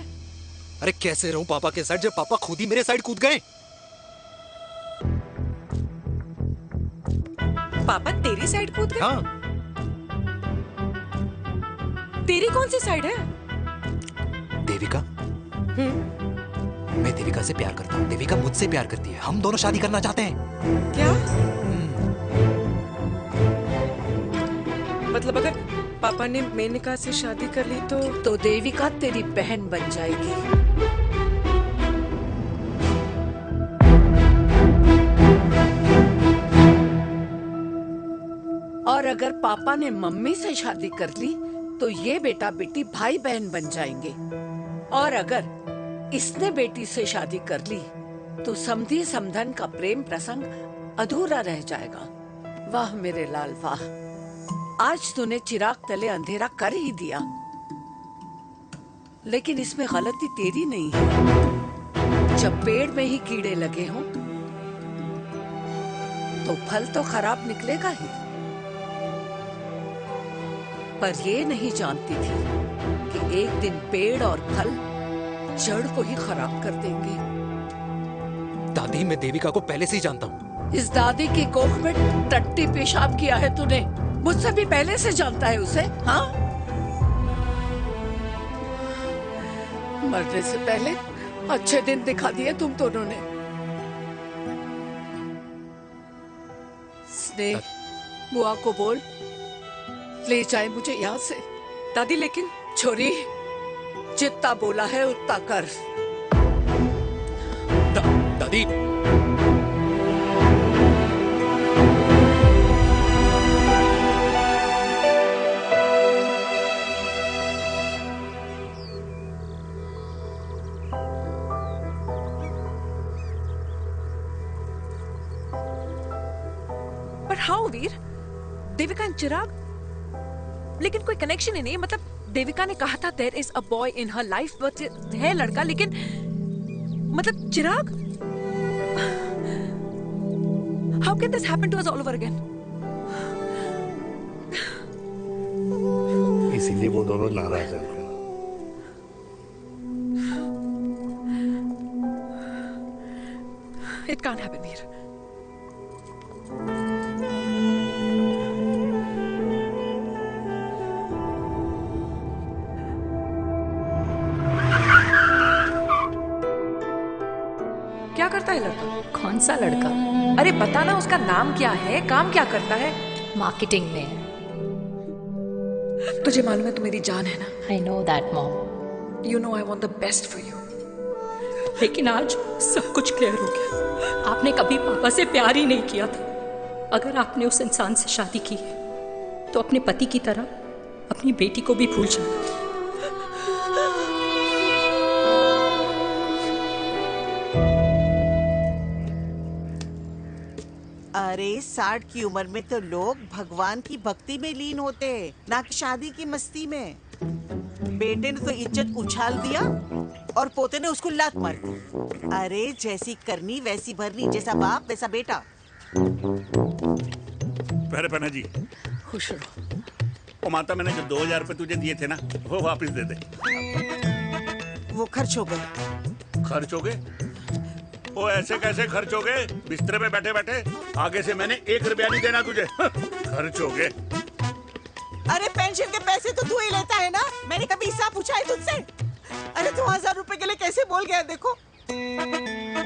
अरे कैसे रहूं पापा के साइड जब पापा खुद ही मेरे साइड कूद गए? पापा तेरी साइड कूद गए? हाँ। तेरी कौन सी साइड है? देविका। मैं देविका से प्यार करता हूँ, देविका मुझसे प्यार करती है, हम दोनों शादी करना चाहते हैं। क्या? मतलब अगर पापा ने मेनका से शादी कर ली तो देविका तेरी बहन बन जाएगी। और अगर पापा ने मम्मी से शादी कर ली तो ये बेटा बेटी भाई बहन बन जाएंगे। और अगर इसने बेटी से शादी कर ली तो समधी समधन का प्रेम प्रसंग अधूरा रह जाएगा। वाह मेरे लाल वाह, आज तूने चिराग तले अंधेरा कर ही दिया, लेकिन इसमें गलती तेरी नहीं है। जब पेड़ में ही कीड़े लगे हों तो फल तो खराब निकलेगा ही। पर ये नहीं जानती थी कि एक दिन पेड़ और फल जड़ को ही खराब कर देंगे। दादी, मैं देविका को पहले से ही जानता हूँ। इस दादी की कोख में टट्टी पेशाब किया है तूने, मुझसे भी पहले से जानता है उसे। हाँ, मरने से पहले अच्छे दिन दिखा दिए तुम दोनों ने। स्नेह, बुआ को बोल ले जाए मुझे यहाँ से। दादी, लेकिन छोरी, जितना बोला है उतना कर। दादी, पर हाउ वीर? देविका एंड चिराग, लेकिन कोई कनेक्शन ही नहीं। मतलब देविका ने कहा था there is a boy in her life, but है लड़का, लेकिन मतलब Chirag, how can this happen to us all over again? इसीलिए वो दोनों नाराज हैं। It can't happen Veer. क्या करता है लड़का? कौन सा लड़का? अरे बता ना, उसका नाम क्या है, काम क्या करता है? मार्केटिंग में है। तुझे मालूम है तू मेरी जान है ना। I know that, Mom. You know I want the best for you. लेकिन आज सब कुछ क्लियर हो गया। आपने कभी पापा से प्यार ही नहीं किया था। अगर आपने उस इंसान से शादी की है तो अपने पति की तरह अपनी बेटी को भी भूल जाना। अरे 60 की उम्र में तो लोग भगवान की भक्ति में लीन होते हैं, ना कि शादी की मस्ती में। बेटे ने तो इज्जत उछाल दिया और पोते ने उसको लात मार दी। अरे जैसी करनी वैसी भरनी, जैसा बाप वैसा बेटा। पहना जी खुश रहो। ओ माता, मैंने जो 2000 रुपए तुझे दिए थे ना, वो वापस दे दे। वो खर्च हो गए। खर्च हो गए? ओ ऐसे कैसे खर्च हो गए? बिस्तर पे बैठे बैठे। आगे से मैंने 1 रुपया नहीं देना तुझे। खर्च हो गए। अरे पेंशन के पैसे तो तू ही लेता है ना, मैंने कभी हिसाब पूछा है तुझसे? अरे 2000 रुपए के लिए कैसे बोल गया देखो,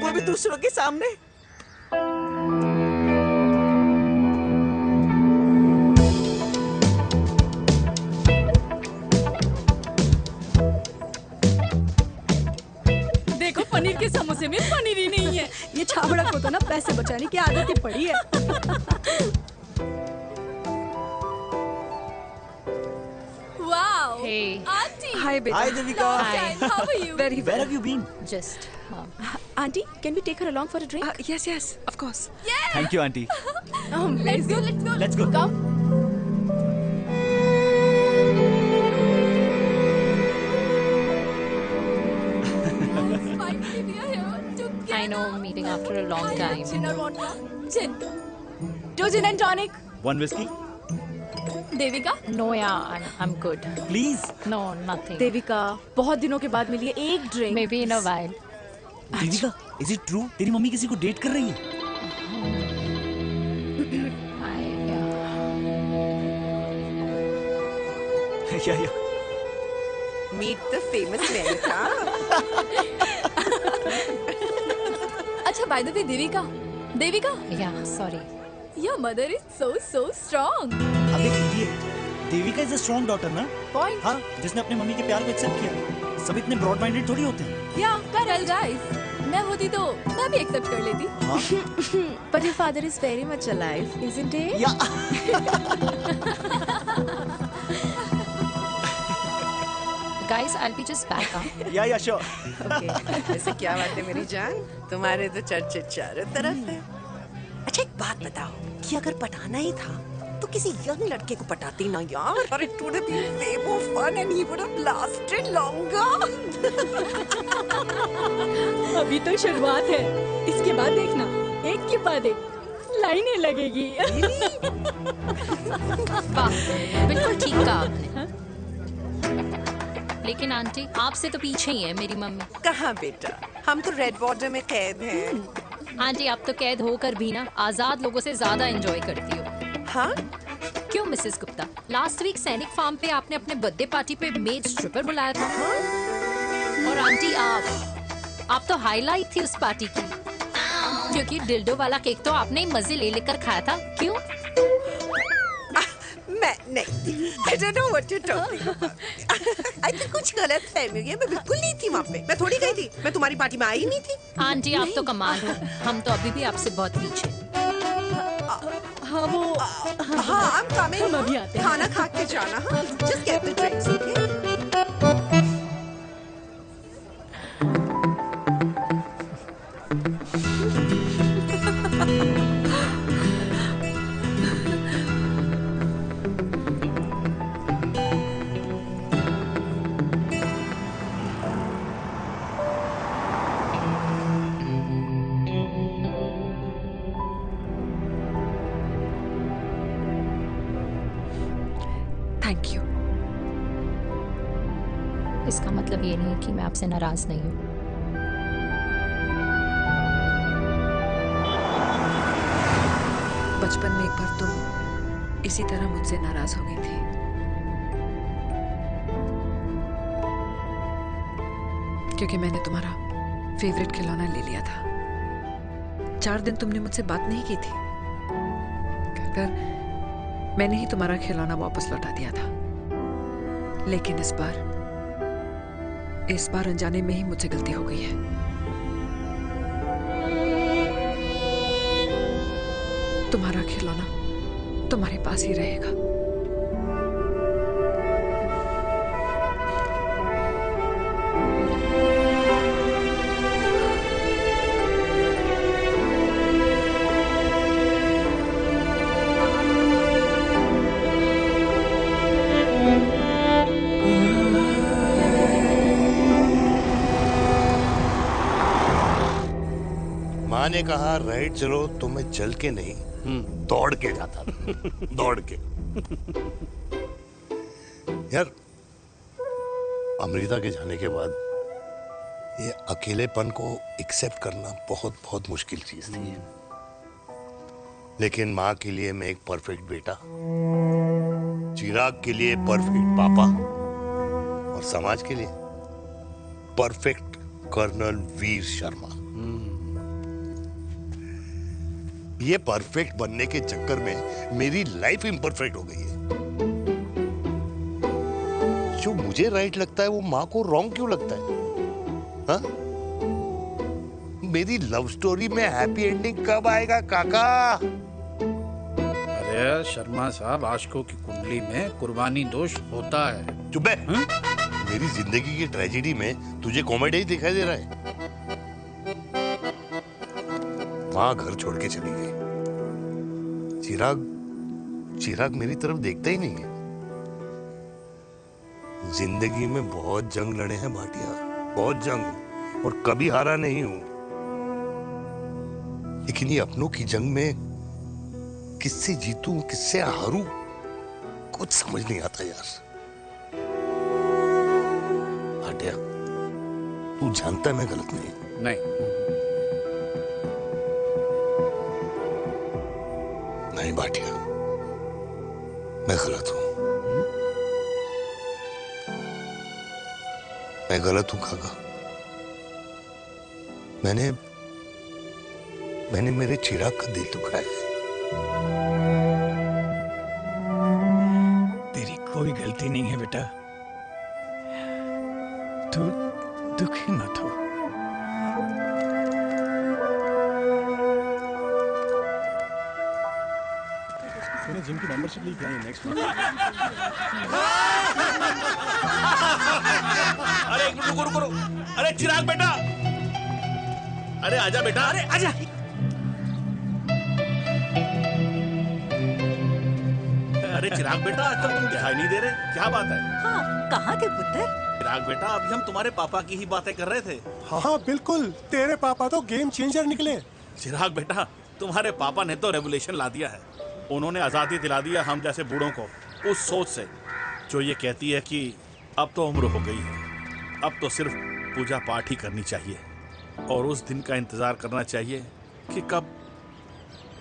वो भी दूसरों के सामने। देखो पनीर के समोसे में पनीर ही नहीं है। ये छाबड़ा को तो ना पैसे बचाने की आदत ही पड़ी है। Wow. Hey. Auntie. Hi, beta. Hi, Devika. Hi. How are you? Very well. Where have you been? Just. Auntie, can we take her along for a drink? Yes, yes, of course. Thank you, Auntie. Let's go. Let's go. Let's go. Come. Finally, we are here together. I know, meeting after a long time. Gin or vodka? Gin. 2 gin and tonic. 1 whiskey? Devika? No, yeah, I'm good. Please. No, nothing. Devika, बहुत दिनों के बाद मिली है, एक drink. Maybe in a while. Devika, is it true? तेरी mummy किसी को date कर रही है? Yeah. Meet the famous America. अच्छा, by the way, Devika. Devika? Yeah, sorry. Your mother is so strong. अबे कीजिए, Devika is a strong daughter ना? Point. हाँ, जिसने अपने मम्मी के प्यार को एक्सेप्ट किया। सब इतने ब्रॉड माइंडेड थोड़ी होते हैं। Yeah, correct guys. मैं होती तो मैं भी एक्सेप्ट कर लेती। But your father is very much alive, isn't he? Yeah. Guys, I'll be just back. Yeah, sure. Okay. ऐसे क्या बात है मेरी जान? तुम्हारे तो चर्चे चारों तरफ है। अच्छा एक बात बताओ कि अगर पटाना ही था तो किसी यंग लड़के को पटाती ना यार। और it would have been way more fun and he would have lasted longer. अभी तो शुरुआत है, इसके बाद देखना, एक के बाद एक लाइनें लगेगी। वाह, बिल्कुल ठीक कहा आपने। लेकिन आंटी, आपसे तो पीछे ही है मेरी मम्मी। कहाँ बेटा, हम तो रेड वाटर में कैद हैं। आंटी, आप तो कैद होकर भी ना आजाद लोगों से ज्यादा एंजॉय करती हो। हाँ? क्यों मिसेस गुप्ता, लास्ट वीक सैनिक फार्म पे आपने अपने बर्थडे पार्टी पे मेड स्ट्रिपर बुलाया था। और आंटी, आप तो हाईलाइट थी उस पार्टी की, क्योंकि डिल्डो वाला केक तो आपने ही मजे ले लेकर खाया था। क्यों? मैं नहीं, I don't know what you're talking about. I think कुछ गलत फहमी हुई है, मैं बिल्कुल नहीं थी वहाँ पे। मैं थोड़ी गई थी, मैं तुम्हारी पार्टी में आई नहीं थी। आंटी, आप तो कमाल हो, हम तो अभी भी आपसे बहुत पीछे। हाँ वो, हाँ I'm coming। हम अभी आते हैं। खाना खा के जाना। हाँ, just get the drinks, okay? Thank you. इसका मतलब ये नहीं कि मैं आपसे नाराज नहीं हूँ। बचपन में एक बार तुम इसी तरह मुझसे नाराज हो गई थी। क्योंकि मैंने तुम्हारा फेवरेट खिलौना ले लिया था। 4 दिन तुमने मुझसे बात नहीं की थी। कहकर मैंने ही तुम्हारा खिलौना वापस लौटा दिया था। लेकिन इस बार अनजाने में ही मुझसे गलती हो गई है। तुम्हारा खिलौना तुम्हारे पास ही रहेगा। माँ ने कहा राइट चलो तो मैं चल के नहीं दौड़ के जाता था। दौड़ के। यार अमृता के जाने के बाद ये अकेलेपन को एक्सेप्ट करना बहुत बहुत मुश्किल चीज थी। लेकिन माँ के लिए मैं एक परफेक्ट बेटा, चिराग के लिए परफेक्ट पापा और समाज के लिए परफेक्ट कर्नल वीर शर्मा। ये परफेक्ट बनने के चक्कर में मेरी लाइफ इम्परफेक्ट हो गई है। जो मुझे राइट लगता है वो माँ को रॉन्ग क्यों लगता है? हाँ? मेरी लव स्टोरी में हैप्पी एंडिंग कब आएगा काका? अरे शर्मा साहब, आशिकों की कुंडली में कुर्बानी दोष होता है। चुप है। मेरी जिंदगी की ट्रेजेडी में तुझे कॉमेडी ही दिखाई दे रहा है। माँ घर छोड़ के चली गई। चिराग मेरी तरफ देखता ही नहीं है। जिंदगी में बहुत जंग लड़े हैं भाटिया, बहुत जंग, और कभी हारा नहीं हूं। लेकिन ये अपनों की जंग में किससे जीतूं किससे हारूं कुछ समझ नहीं आता यार। भाटिया तू जानता है मैं गलत नहीं। नहीं भाटिया, मैं गलत हूं। मैं गलत हूं काका। मैंने मेरे चिराग का दिल दुखाया है। तेरी कोई गलती नहीं है बेटा, तू दुखी मत हो। जिम की मेंबरशिप ली क्या नेक्स्ट मंथ? अरे रुको। अरे चिराग बेटा, अरे आजा बेटा, अरे आजा। अरे चिराग बेटा, आजकल तुम दिखाई नहीं दे रहे, क्या बात है? हाँ, कहाँ थे पुत्र? चिराग बेटा, अभी हम तुम्हारे पापा की ही बातें कर रहे थे। हाँ बिल्कुल, तेरे पापा तो गेम चेंजर निकले। चिराग बेटा, तुम्हारे पापा ने तो रेवोल्यूशन ला दिया है। उन्होंने आज़ादी दिला दिया हम जैसे बूढ़ों को, उस सोच से जो ये कहती है कि अब तो उम्र हो गई है, अब तो सिर्फ पूजा पाठ ही करनी चाहिए और उस दिन का इंतज़ार करना चाहिए कि कब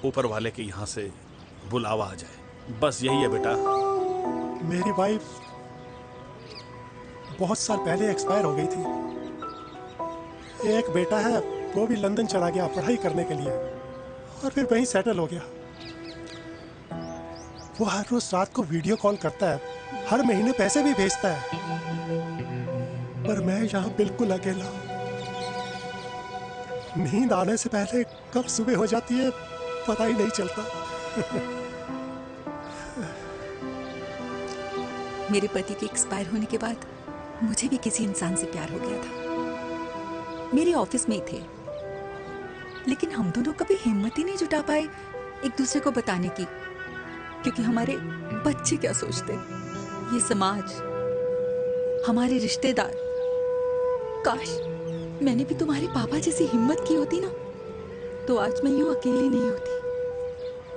ऊपर वाले के यहाँ से बुलावा आ जाए। बस यही है बेटा। मेरी वाइफ बहुत साल पहले एक्सपायर हो गई थी। एक बेटा है, वो भी लंदन चला गया पढ़ाई करने के लिए और फिर वहीं सेटल हो गया। वो हर रोज रात को वीडियो कॉल करता है, हर महीने पैसे भी भेजता है, पर मैं यहाँ बिल्कुल अकेला हूँ। नींद आने से पहले कब सुबह हो जाती है पता ही नहीं चलता। मेरे पति के एक्सपायर होने के बाद मुझे भी किसी इंसान से प्यार हो गया था। मेरे ऑफिस में ही थे, लेकिन हम दोनों कभी हिम्मत ही नहीं जुटा पाए एक दूसरे को बताने की, क्योंकि हमारे बच्चे क्या सोचते, ये समाज, हमारे रिश्तेदार। काश मैंने भी तुम्हारे पापा जैसी हिम्मत की होती ना, तो आज मैं यूं अकेली नहीं होती।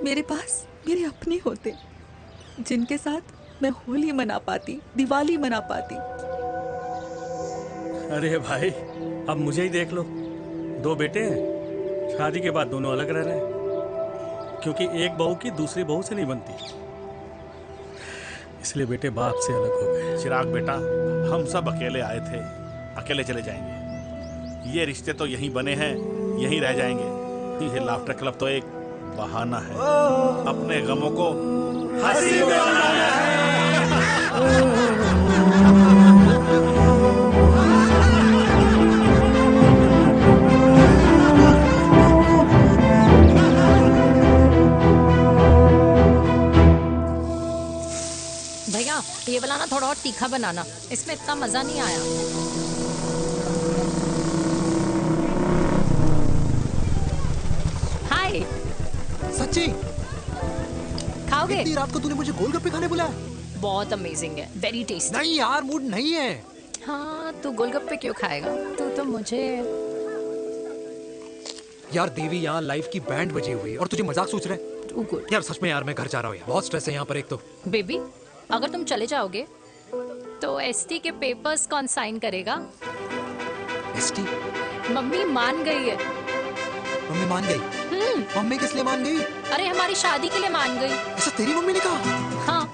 मेरे पास मेरे अपने होते, जिनके साथ मैं होली मना पाती, दिवाली मना पाती। अरे भाई, अब मुझे ही देख लो, 2 बेटे हैं, शादी के बाद दोनों अलग रह रहे हैं, क्योंकि एक बहू की दूसरी बहू से नहीं बनती, इसलिए बेटे बाप से अलग हो गए। चिराग बेटा, हम सब अकेले आए थे, अकेले चले जाएंगे। ये रिश्ते तो यहीं बने हैं, यहीं रह जाएंगे। ये लाफ्टर क्लब तो एक बहाना है अपने गमों को हंसी में बनाना है। थोड़ा और तीखा बनाना, इसमें इतना मजा नहीं आया। हाय। सच्ची? खाओगे? इतनी रात को तूने मुझे गोलगप्पे खाने बुलाया? बहुत अमेजिंग है, वेरी टेस्टी। नहीं यार, मूड नहीं है। हाँ, तू गोलगप्पे क्यों खाएगा? तू तो मुझे। यार देवी, यहाँ लाइफ की बैंड बजी हुई और तुझे मजाक सोच रहे? यार सच में यार, मैं घर जा रहा हूँ यार, बहुत स्ट्रेस है यहाँ पर एक तो। बेबी, अगर तुम चले जाओगे तो एसटी के पेपर्स कौन साइन करेगा? एसटी? मम्मी मान गई है। मम्मी मान गई? मम्मी किस लिए मान गई? अरे हमारी शादी के लिए मान गई। ऐसा तेरी मम्मी ने कहा? हाँ,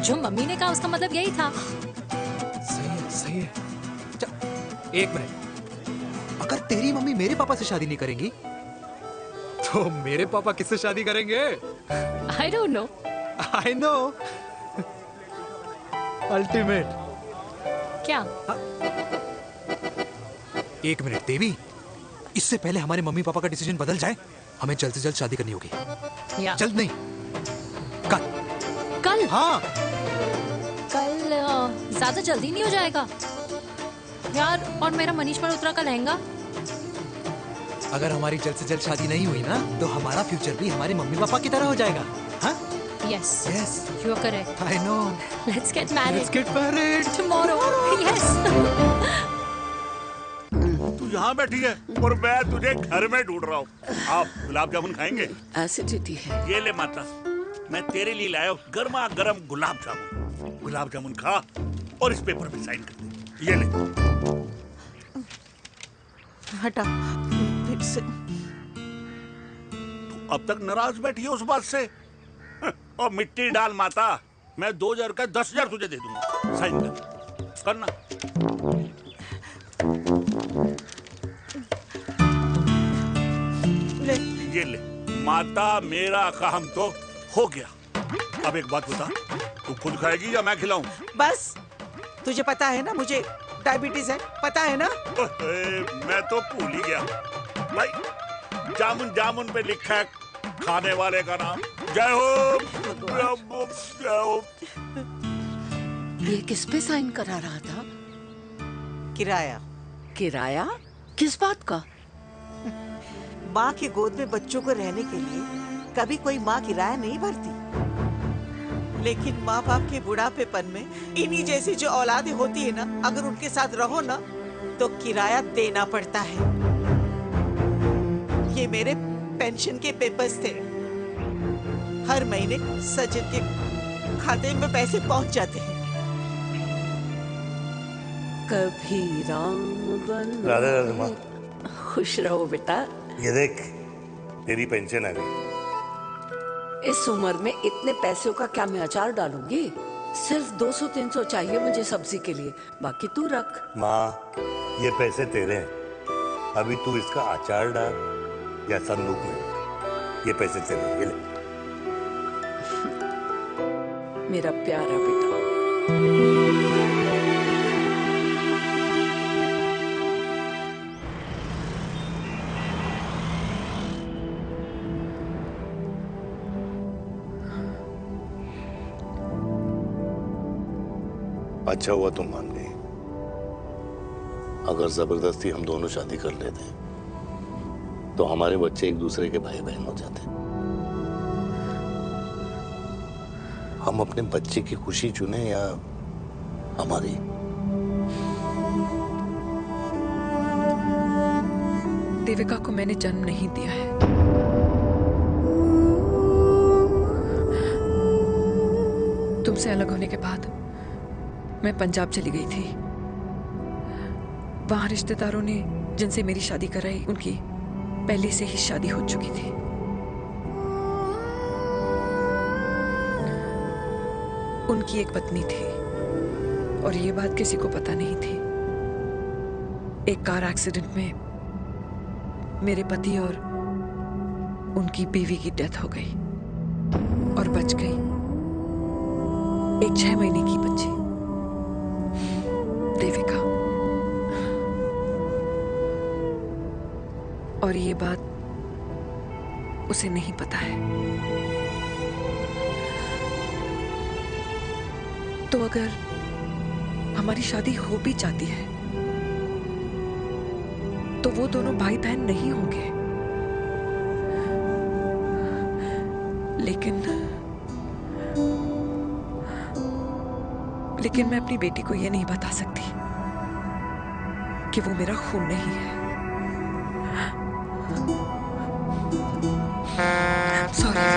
जो मम्मी ने कहा उसका मतलब यही था। सही है, सही है। एक मिनट, अगर तेरी मम्मी मेरे पापा से शादी नहीं करेंगी तो मेरे पापा किससे शादी करेंगे? I don't know. I know. Ultimate. क्या? एक मिनट देवी, इससे पहले हमारे मम्मी पापा का डिसीजन बदल जाए, हमें जल्द से जल्द शादी करनी होगी। या। जल्द नहीं, कल। कल? हाँ। कल ज्यादा जल्दी नहीं हो जाएगा यार? और मेरा मनीष मल्होत्रा का लहंगा? अगर हमारी जल्द से जल्द शादी नहीं हुई ना, तो हमारा फ्यूचर भी हमारे मम्मी पापा की तरह हो जाएगा। हाँ? Yes. Yes. You are correct. I know. Let's get married. Let's get married. Tomorrow. Yes. तू यहाँ बैठी है और मैं तुझे घर में ढूंढ रहा हूँ। आप गुलाब जामुन खाएंगे? एसिडिटी है। ये ले माता, मैं तेरे लिए लाया हूँ गर्मा गर्म गुलाब जामुन। गुलाब जामुन खा और इस पेपर पे साइन कर दे। ये ले। हटा फिर से। तू अब तक नाराज बैठी है उस बात से? और मिट्टी डाल माता, मैं 2000 का 10,000 तुझे दे दूंगा। साइन कर, करना। ले। ये ले माता, मेरा काम तो हो गया। अब एक बात बता, तू खुद खाएगी या मैं खिलाऊं? बस, तुझे पता है ना मुझे डायबिटीज है, पता है ना? मैं तो भूल ही गया भाई, जामुन जामुन पे लिखा है खाने वाले का नाम। जय हो, जय हो। ये किस पे साइन करा रहा था? किराया। किराया? किस बात का? माँ की गोद में बच्चों को रहने के लिए कभी कोई माँ किराया नहीं भरती, लेकिन माँ बाप के बुढ़ापेपन में इन्हीं जैसी जो औलादें होती है ना, अगर उनके साथ रहो ना तो किराया देना पड़ता है। ये मेरे पेंशन के पेपर्स थे, हर महीने सचिन के खाते में पैसे पहुंच जाते हैं। कभी राम बन। राधे राधे माँ। खुश रहो बेटा। ये देख, तेरी पेंशन आ गई। इस उम्र में इतने पैसों का क्या मैं अचार डालूंगी? सिर्फ 200-300 चाहिए मुझे सब्जी के लिए, बाकी तू रख। माँ, ये पैसे तेरे हैं, अभी तू इसका अचार डाल या संदूक में। ये पैसे तेरे हैं, ये ले। मेरा प्यारा बेटा। अच्छा हुआ तुम मान गई। अगर जबरदस्ती हम दोनों शादी कर लेते तो हमारे बच्चे एक दूसरे के भाई बहन हो जाते। हम अपने बच्चे की खुशी चुने या हमारी? देविका को मैंने जन्म नहीं दिया है। तुमसे अलग होने के बाद मैं पंजाब चली गई थी। वहां रिश्तेदारों ने जिनसे मेरी शादी कराई, उनकी पहले से ही शादी हो चुकी थी। उनकी एक पत्नी थी और ये बात किसी को पता नहीं थी। एक कार एक्सीडेंट में मेरे पति और उनकी बीवी की डेथ हो गई और बच गई एक 6 महीने की बच्ची, देविका। और ये बात उसे नहीं पता है। तो अगर हमारी शादी हो भी जाती है तो वो दोनों भाई बहन नहीं होंगे। लेकिन मैं अपनी बेटी को ये नहीं बता सकती कि वो मेरा खून नहीं है। सॉरी।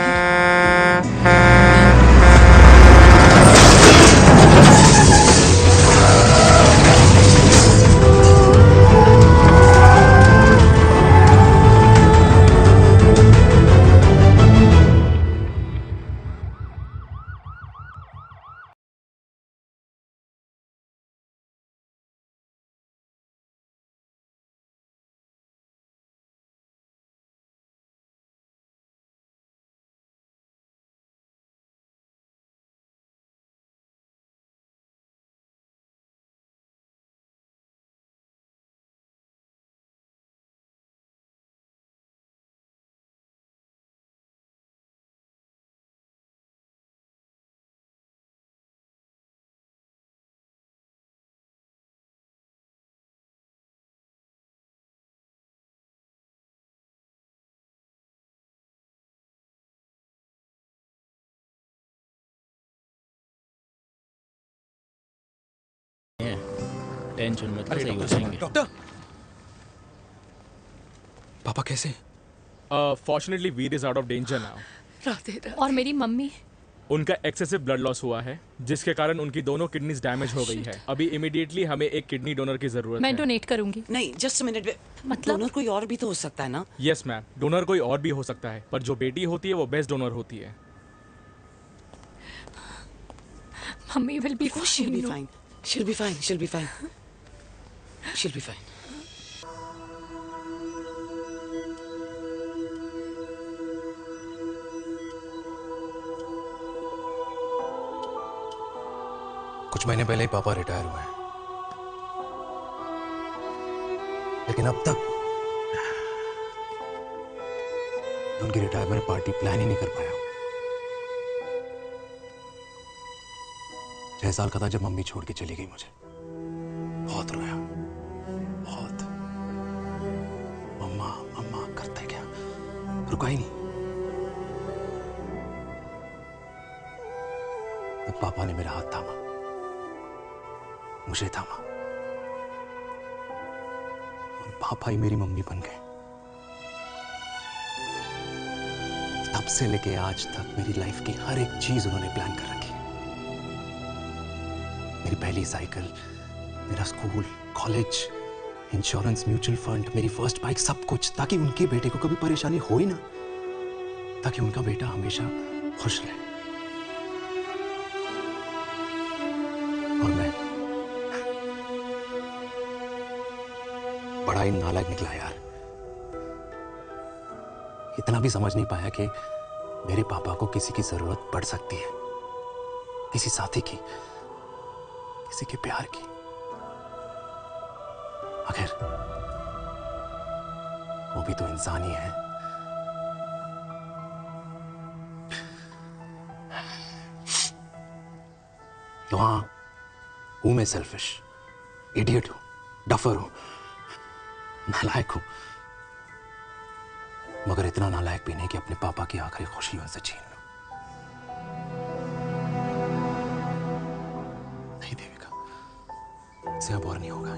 टेंशन मत लो, अरे सही हो डॉक्टर, जाएंगे। डॉक्टर पापा कैसे? Fortunately Veer is out of danger now. Radhe Radhe. और मेरी मम्मी? उनका एक्सेसिव ब्लड लॉस हुआ है जिसके कारण उनकी दोनों किडनीज डैमेज हो गई है। अभी इमीडिएटली हमें एक किडनी डोनर की जरूरत मैं है। डोनेट करूंगी। नहीं, जस्ट मिनट। मतलब डोनर कोई और भी तो हो सकता है ना? यस मैम, डोनर कोई और भी हो सकता है, पर जो बेटी होती है वो बेस्ट डोनर होती है। Mummy will be she'll be fine. She'll be fine. She'll be fine. She'll be fine. कुछ महीने पहले ही पापा रिटायर हुए हैं, लेकिन अब तक उनकी रिटायरमेंट पार्टी प्लान ही नहीं कर पाया। 6 साल का था जब मम्मी छोड़ के चली गई मुझे। बहुत रोया, बहुत। मम्मा मम्मा करते क्या, रुका ही नहीं। तब पापा ने मेरा हाथ थामा, मुझे थामा, और पापा ही मेरी मम्मी बन गए। तब से लेके आज तक मेरी लाइफ की हर एक चीज उन्होंने प्लान कर रखी है। मेरी पहली साइकिल, मेरा school, college, insurance, mutual fund, मेरी फर्स्ट बाइक, सब कुछ, ताकि उनके बेटे को कभी परेशानी हो ही ना, ताकि उनका बेटा हमेशा खुश रहे। और मैं बड़ा ही नालायक निकला यार। इतना भी समझ नहीं पाया कि मेरे पापा को किसी की जरूरत पड़ सकती है, किसी साथी की, किसी के प्यार की। आखिर वो भी तो इंसान ही है। तो हाँ, हूं मैं सेल्फिश, इडियट हूं, डफर हूं, नालायक हूं, मगर इतना नालायक भी नहीं कि अपने पापा की आखिरी खुशी उनसे छीन लूं। नहीं देविका, इससे अब और नहीं होगा।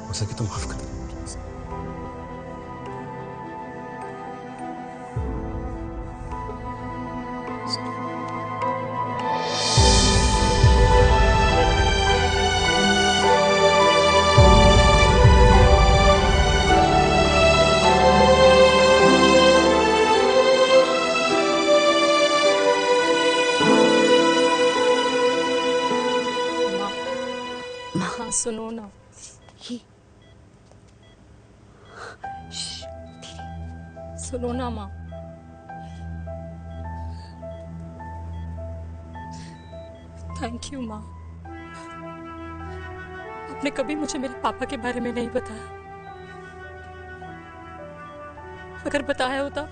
हो सके तो माफ कर दो। हाँ सुनो ना, सुनो ना माँ। थैंक यू माँ, आपने कभी मुझे मेरे पापा के बारे में नहीं बताया। अगर बताया होता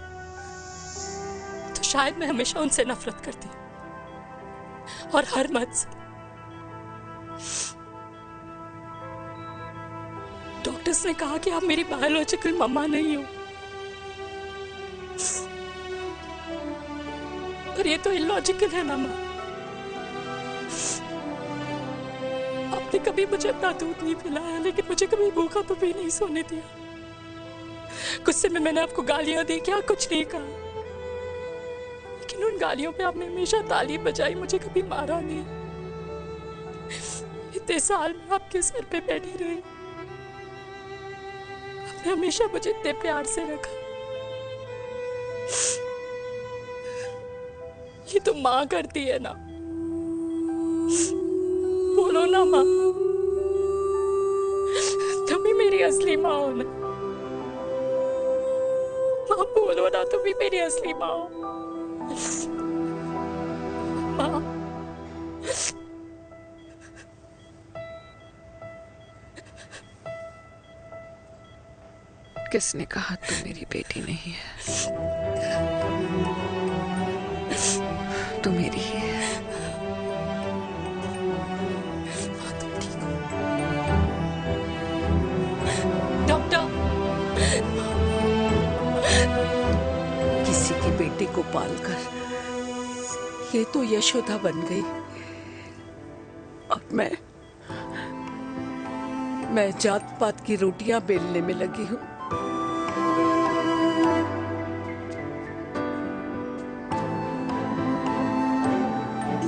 तो शायद मैं हमेशा उनसे नफरत करती और हर मत से। डॉक्टर्स ने कहा कि आप मेरी बायोलॉजिकल मम्मा नहीं हो, पर ये तो इलॉजिकल है ना माँ। आपने कभी मुझे अपना दूध नहीं पिलाया, लेकिन मुझे कभी भूखा तो भी नहीं सोने दिया। गुस्से में मैंने आपको गालियां दी, क्या कुछ नहीं कहा, लेकिन उन गालियों पे आपने हमेशा ताली बजाई, मुझे कभी मारा नहीं। इतने साल में आपके सर पे बैठी रही, आपने हमेशा मुझे इतने प्यार से रखा। ये तो माँ करती है ना, बोलो ना माँ, तुम ही मेरी असली माँ हो ना। माँ बोलो ना, तुम ही मेरी असली माँ हो। माँ किसने कहा तू मेरी बेटी नहीं है? तू मेरी ही है। डॉक्टर, किसी की बेटी को पालकर ये तो यशोदा बन गई, और मैं जात पात की रोटियां बेलने में लगी हूँ।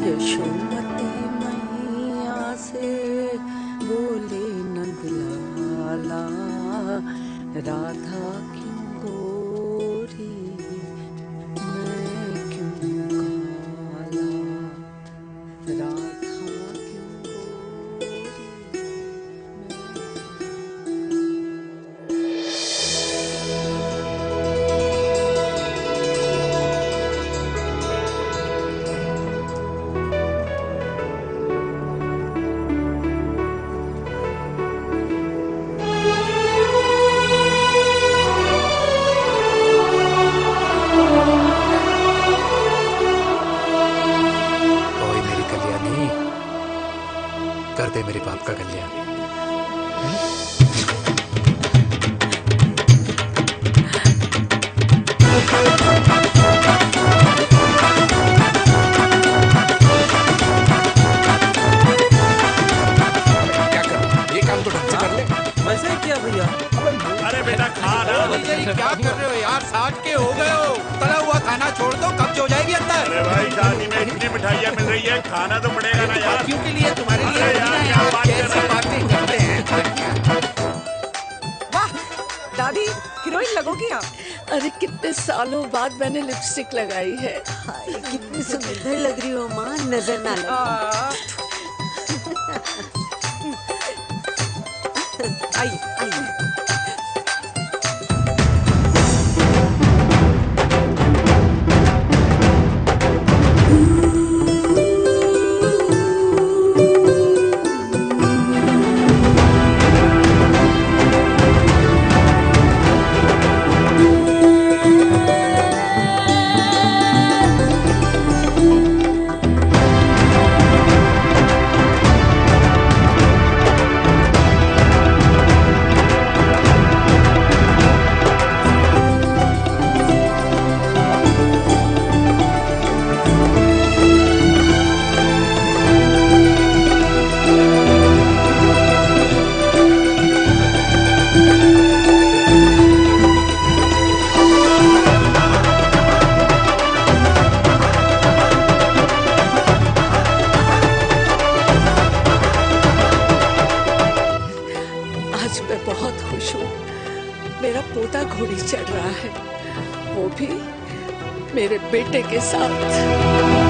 यशोमती मैया से बोले नंदलाला, राधा क्यों गोरी मैं क्यों काला, राधा कर दे मेरे बाप का कल्याण। क्या कर, ये काम तो ढंग से कर ले। वैसे ही किया भैया। अरे बेटा खा ना। भैया ये क्या कर रहे हो यार, 60 के हो गए हो, तला हुआ खाना छोड़ दो, कब्ज हो जाएगी अंदर। अरे भाई शादी में इतनी मिठाइयाँ मिल रही है, खाना तो पड़ेगा ना यार। क्यों के लिए तुम्हारे लिए कैसी बातें करते हैं। वाह दादी, हीरोइन लगोगी आप। अरे कितने सालों बाद मैंने लिपस्टिक लगाई है। कितनी सुंदर लग रही हो माँ, नजर ना लगे। आइए आइए। मेरा पोता घोड़ी चढ़ रहा है, वो भी मेरे बेटे के साथ।